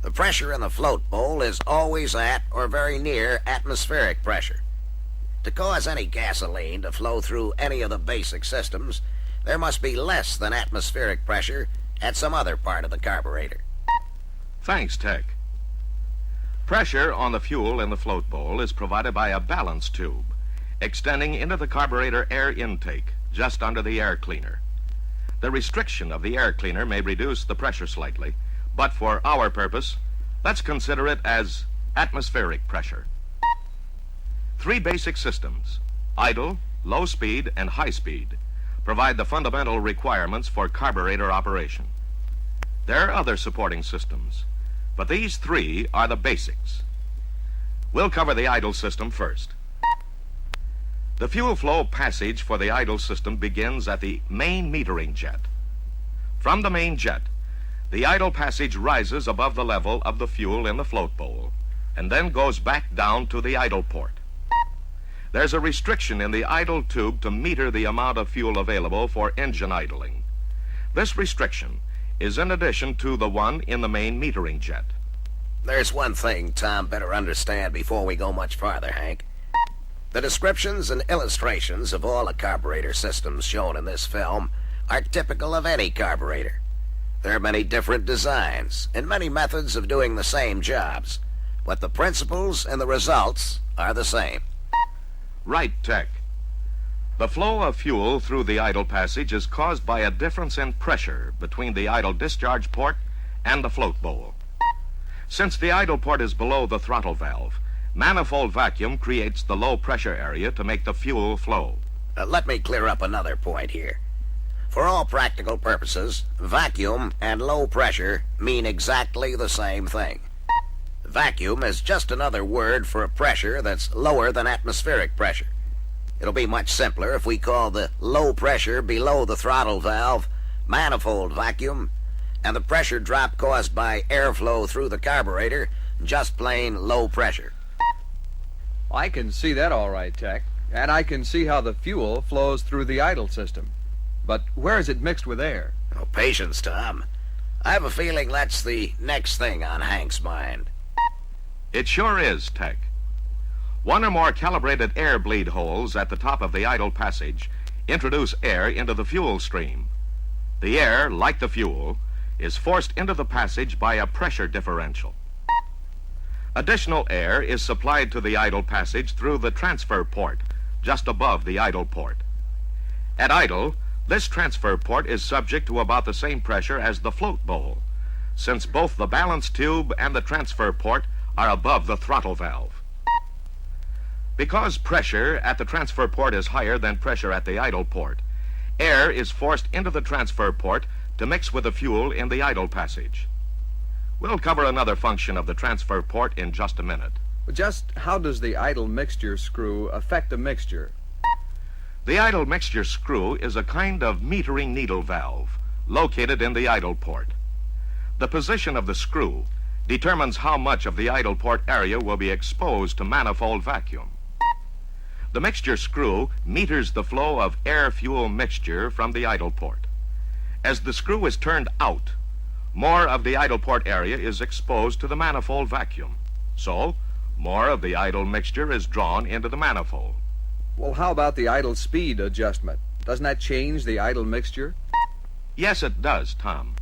The pressure in the float bowl is always at or very near atmospheric pressure. To cause any gasoline to flow through any of the basic systems, there must be less than atmospheric pressure at some other part of the carburetor. Thanks, Tech. Pressure on the fuel in the float bowl is provided by a balance tube extending into the carburetor air intake just under the air cleaner. The restriction of the air cleaner may reduce the pressure slightly, but for our purpose, let's consider it as atmospheric pressure. Three basic systems, idle, low speed, and high speed, provide the fundamental requirements for carburetor operation. There are other supporting systems, but these three are the basics. We'll cover the idle system first. The fuel flow passage for the idle system begins at the main metering jet. From the main jet, the idle passage rises above the level of the fuel in the float bowl and then goes back down to the idle port. There's a restriction in the idle tube to meter the amount of fuel available for engine idling. This restriction is in addition to the one in the main metering jet. There's one thing Tom better understand before we go much farther, Hank. The descriptions and illustrations of all the carburetor systems shown in this film are typical of any carburetor. There are many different designs and many methods of doing the same jobs, but the principles and the results are the same. Right, Tech. The flow of fuel through the idle passage is caused by a difference in pressure between the idle discharge port and the float bowl. Since the idle port is below the throttle valve, manifold vacuum creates the low pressure area to make the fuel flow. Let me clear up another point here. For all practical purposes, vacuum and low pressure mean exactly the same thing. Vacuum is just another word for a pressure that's lower than atmospheric pressure. It'll be much simpler if we call the low pressure below the throttle valve manifold vacuum, and the pressure drop caused by airflow through the carburetor just plain low pressure. I can see that all right, Tech. And I can see how the fuel flows through the idle system. But where is it mixed with air? Oh, patience, Tom. I have a feeling that's the next thing on Hank's mind. It sure is, Tech. One or more calibrated air bleed holes at the top of the idle passage introduce air into the fuel stream. The air, like the fuel, is forced into the passage by a pressure differential. Additional air is supplied to the idle passage through the transfer port, just above the idle port. At idle, this transfer port is subject to about the same pressure as the float bowl, since both the balance tube and the transfer port are above the throttle valve. Because pressure at the transfer port is higher than pressure at the idle port, air is forced into the transfer port to mix with the fuel in the idle passage. We'll cover another function of the transfer port in just a minute. Just how does the idle mixture screw affect the mixture? The idle mixture screw is a kind of metering needle valve located in the idle port. The position of the screw determines how much of the idle port area will be exposed to manifold vacuum. The mixture screw meters the flow of air-fuel mixture from the idle port. As the screw is turned out, more of the idle port area is exposed to the manifold vacuum. So, more of the idle mixture is drawn into the manifold. Well, how about the idle speed adjustment? Doesn't that change the idle mixture? Yes, it does, Tom.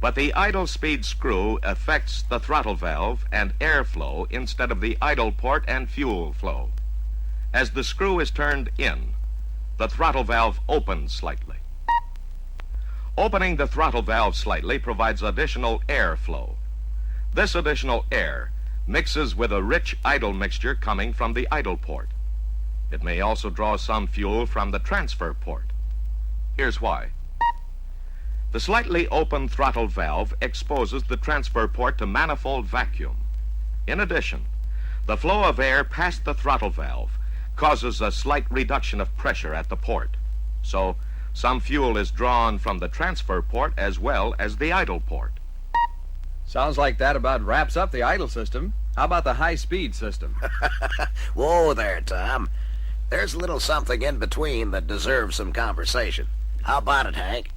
But the idle speed screw affects the throttle valve and airflow instead of the idle port and fuel flow. As the screw is turned in, the throttle valve opens slightly. Opening the throttle valve slightly provides additional airflow. This additional air mixes with a rich idle mixture coming from the idle port. It may also draw some fuel from the transfer port. Here's why. The slightly open throttle valve exposes the transfer port to manifold vacuum. In addition, the flow of air past the throttle valve causes a slight reduction of pressure at the port. So, some fuel is drawn from the transfer port as well as the idle port. Sounds like that about wraps up the idle system. How about the high-speed system? Whoa there, Tom. There's a little something in between that deserves some conversation. How about it, Hank?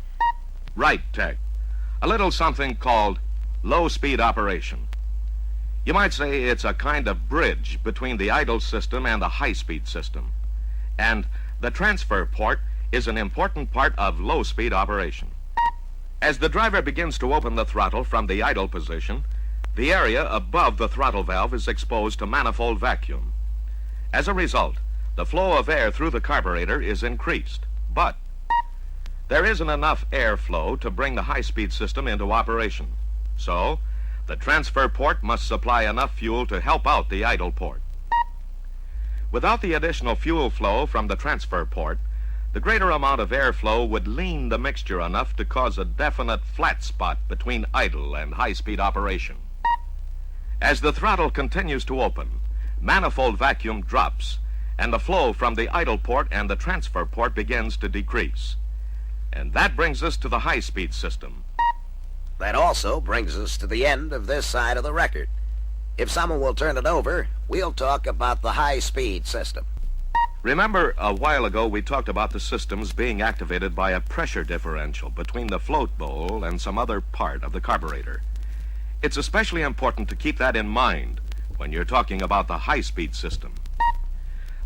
Right, Tech. A little something called low-speed operation. You might say it's a kind of bridge between the idle system and the high-speed system. And the transfer port is an important part of low-speed operation. As the driver begins to open the throttle from the idle position, the area above the throttle valve is exposed to manifold vacuum. As a result, the flow of air through the carburetor is increased, but there isn't enough airflow to bring the high-speed system into operation. So, the transfer port must supply enough fuel to help out the idle port. Without the additional fuel flow from the transfer port, the greater amount of airflow would lean the mixture enough to cause a definite flat spot between idle and high-speed operation. As the throttle continues to open, manifold vacuum drops, and the flow from the idle port and the transfer port begins to decrease. And that brings us to the high-speed system. That also brings us to the end of this side of the record. If someone will turn it over, we'll talk about the high-speed system. Remember, a while ago we talked about the systems being activated by a pressure differential between the float bowl and some other part of the carburetor. It's especially important to keep that in mind when you're talking about the high-speed system.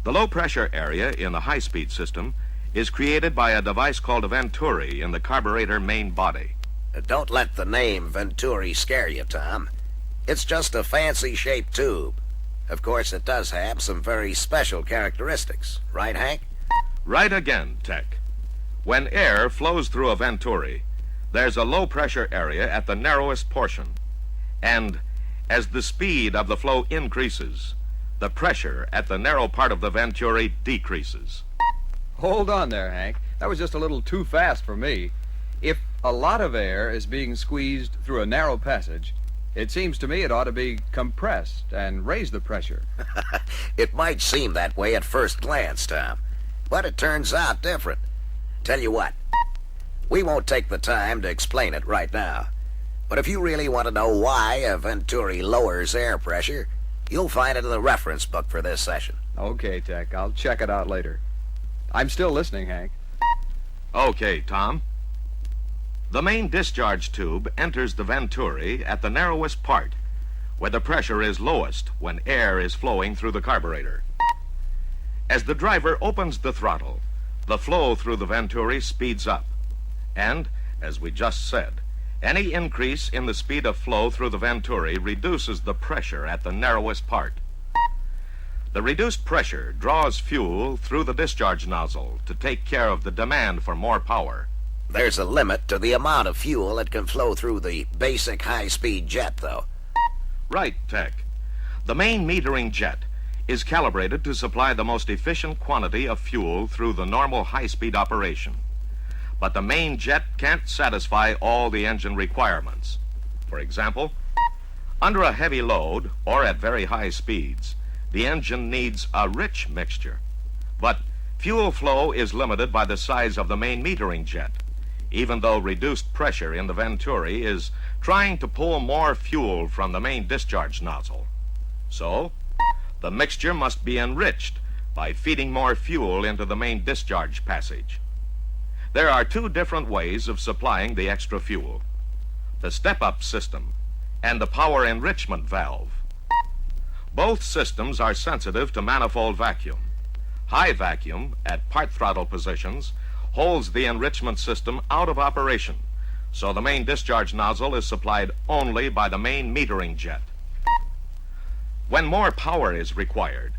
The low-pressure area in the high-speed system is created by a device called a venturi in the carburetor main body. Don't let the name Venturi scare you, Tom. It's just a fancy-shaped tube. Of course, it does have some very special characteristics. Right, Hank? Right again, Tech. When air flows through a venturi, there's a low-pressure area at the narrowest portion. And as the speed of the flow increases, the pressure at the narrow part of the venturi decreases. Hold on there, Hank. That was just a little too fast for me. If a lot of air is being squeezed through a narrow passage, it seems to me it ought to be compressed and raise the pressure. It might seem that way at first glance, Tom, but it turns out different. Tell you what, we won't take the time to explain it right now. But if you really want to know why a venturi lowers air pressure, you'll find it in the reference book for this session. Okay, Tech. I'll check it out later. I'm still listening, Hank. Okay, Tom. The main discharge tube enters the venturi at the narrowest part, where the pressure is lowest when air is flowing through the carburetor. As the driver opens the throttle, the flow through the venturi speeds up. And, as we just said, any increase in the speed of flow through the venturi reduces the pressure at the narrowest part. The reduced pressure draws fuel through the discharge nozzle to take care of the demand for more power. There's a limit to the amount of fuel that can flow through the basic high-speed jet, though. Right, Tech. The main metering jet is calibrated to supply the most efficient quantity of fuel through the normal high-speed operation. But the main jet can't satisfy all the engine requirements. For example, under a heavy load or at very high speeds, the engine needs a rich mixture. But fuel flow is limited by the size of the main metering jet, even though reduced pressure in the venturi is trying to pull more fuel from the main discharge nozzle. So, the mixture must be enriched by feeding more fuel into the main discharge passage. There are two different ways of supplying the extra fuel: the step-up system and the power enrichment valve. Both systems are sensitive to manifold vacuum. High vacuum at part throttle positions holds the enrichment system out of operation, so the main discharge nozzle is supplied only by the main metering jet. When more power is required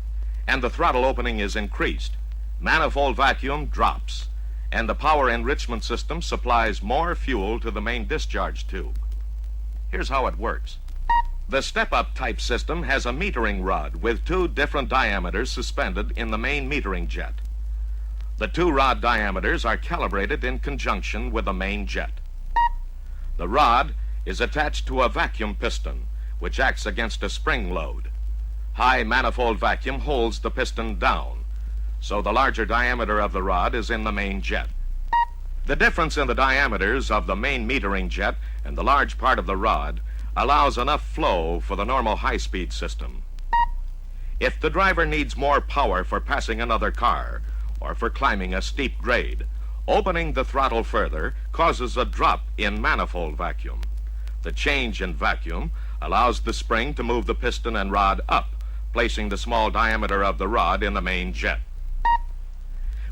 and the throttle opening is increased, manifold vacuum drops, and the power enrichment system supplies more fuel to the main discharge tube. Here's how it works. The step-up type system has a metering rod with two different diameters suspended in the main metering jet. The two rod diameters are calibrated in conjunction with the main jet. The rod is attached to a vacuum piston, which acts against a spring load. High manifold vacuum holds the piston down, so the larger diameter of the rod is in the main jet. The difference in the diameters of the main metering jet and the large part of the rod allows enough flow for the normal high-speed system. If the driver needs more power for passing another car or for climbing a steep grade, opening the throttle further causes a drop in manifold vacuum. The change in vacuum allows the spring to move the piston and rod up, placing the small diameter of the rod in the main jet.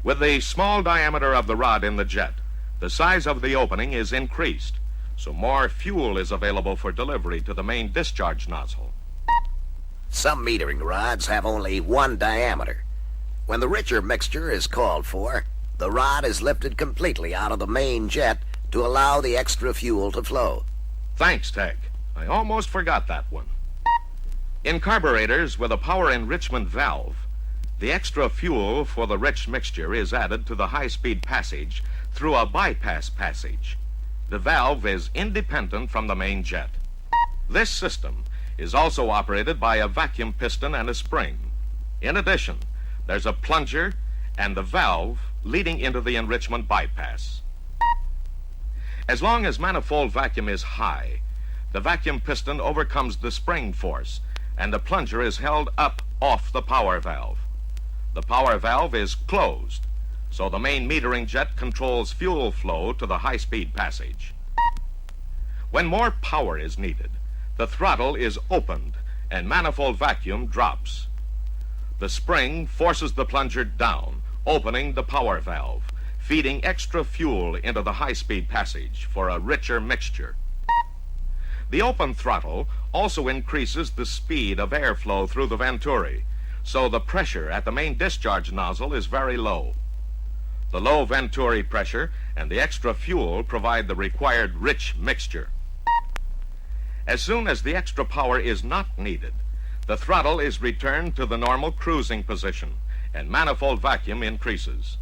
With the small diameter of the rod in the jet, the size of the opening is increased, so more fuel is available for delivery to the main discharge nozzle. Some metering rods have only one diameter. When the richer mixture is called for, the rod is lifted completely out of the main jet to allow the extra fuel to flow. Thanks, Tech. I almost forgot that one. In carburetors with a power enrichment valve, the extra fuel for the rich mixture is added to the high-speed passage through a bypass passage. The valve is independent from the main jet. This system is also operated by a vacuum piston and a spring. In addition, there's a plunger and the valve leading into the enrichment bypass. As long as manifold vacuum is high, the vacuum piston overcomes the spring force and the plunger is held up off the power valve. The power valve is closed, so the main metering jet controls fuel flow to the high-speed passage. When more power is needed, the throttle is opened and manifold vacuum drops. The spring forces the plunger down, opening the power valve, feeding extra fuel into the high-speed passage for a richer mixture. The open throttle also increases the speed of airflow through the venturi, so the pressure at the main discharge nozzle is very low. The low venturi pressure and the extra fuel provide the required rich mixture. As soon as the extra power is not needed, the throttle is returned to the normal cruising position and manifold vacuum increases.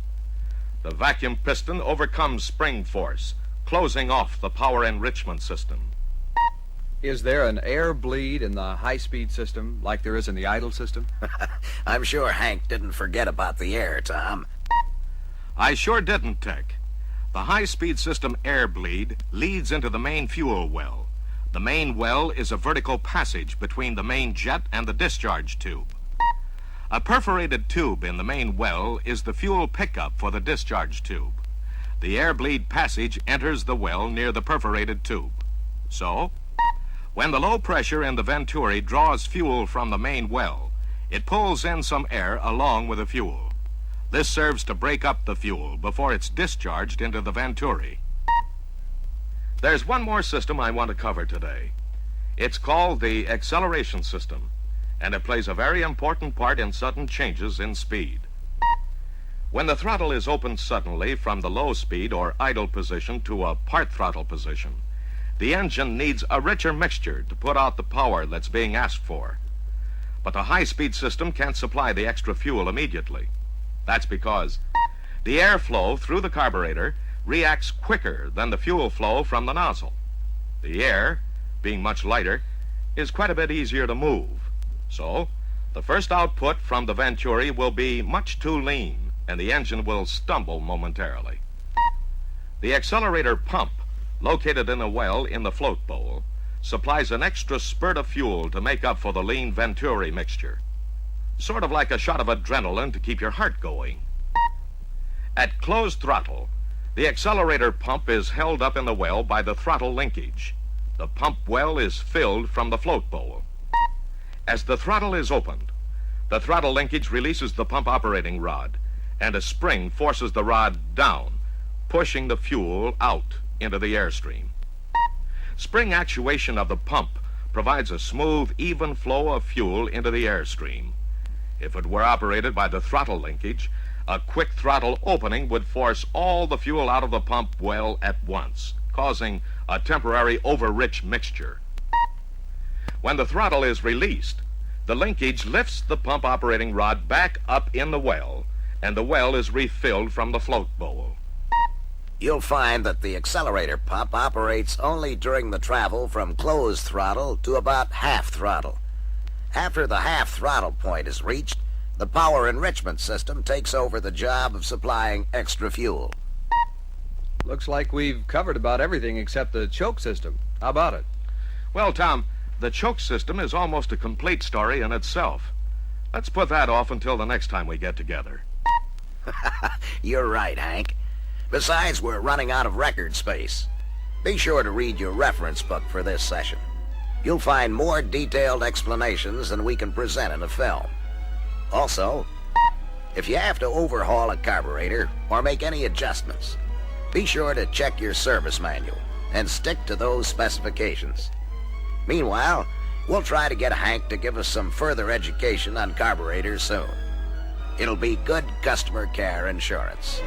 The vacuum piston overcomes spring force, closing off the power enrichment system. Is there an air bleed in the high-speed system like there is in the idle system? I'm sure Hank didn't forget about the air, Tom. I sure didn't, Tech. The high-speed system air bleed leads into the main fuel well. The main well is a vertical passage between the main jet and the discharge tube. A perforated tube in the main well is the fuel pickup for the discharge tube. The air bleed passage enters the well near the perforated tube. So, when the low pressure in the venturi draws fuel from the main well, it pulls in some air along with the fuel. This serves to break up the fuel before it's discharged into the venturi. There's one more system I want to cover today. It's called the acceleration system, and it plays a very important part in sudden changes in speed. When the throttle is opened suddenly from the low speed or idle position to a part throttle position, the engine needs a richer mixture to put out the power that's being asked for. But the high-speed system can't supply the extra fuel immediately. That's because the airflow through the carburetor reacts quicker than the fuel flow from the nozzle. The air, being much lighter, is quite a bit easier to move. So, the first output from the venturi will be much too lean, and the engine will stumble momentarily. The accelerator pump, located in a well in the float bowl, supplies an extra spurt of fuel to make up for the lean venturi mixture. Sort of like a shot of adrenaline to keep your heart going. At closed throttle, the accelerator pump is held up in the well by the throttle linkage. The pump well is filled from the float bowl. As the throttle is opened, the throttle linkage releases the pump operating rod, and a spring forces the rod down, pushing the fuel out into the airstream. Spring actuation of the pump provides a smooth, even flow of fuel into the airstream. If it were operated by the throttle linkage, a quick throttle opening would force all the fuel out of the pump well at once, causing a temporary over-rich mixture. When the throttle is released, the linkage lifts the pump operating rod back up in the well, and the well is refilled from the float bowl. You'll find that the accelerator pump operates only during the travel from closed throttle to about half throttle. After the half throttle point is reached, the power enrichment system takes over the job of supplying extra fuel. Looks like we've covered about everything except the choke system. How about it? Well, Tom, the choke system is almost a complete story in itself. Let's put that off until the next time we get together. You're right, Hank. Besides, we're running out of record space. Be sure to read your reference book for this session. You'll find more detailed explanations than we can present in a film. Also, if you have to overhaul a carburetor or make any adjustments, be sure to check your service manual and stick to those specifications. Meanwhile, we'll try to get Hank to give us some further education on carburetors soon. It'll be good customer care insurance.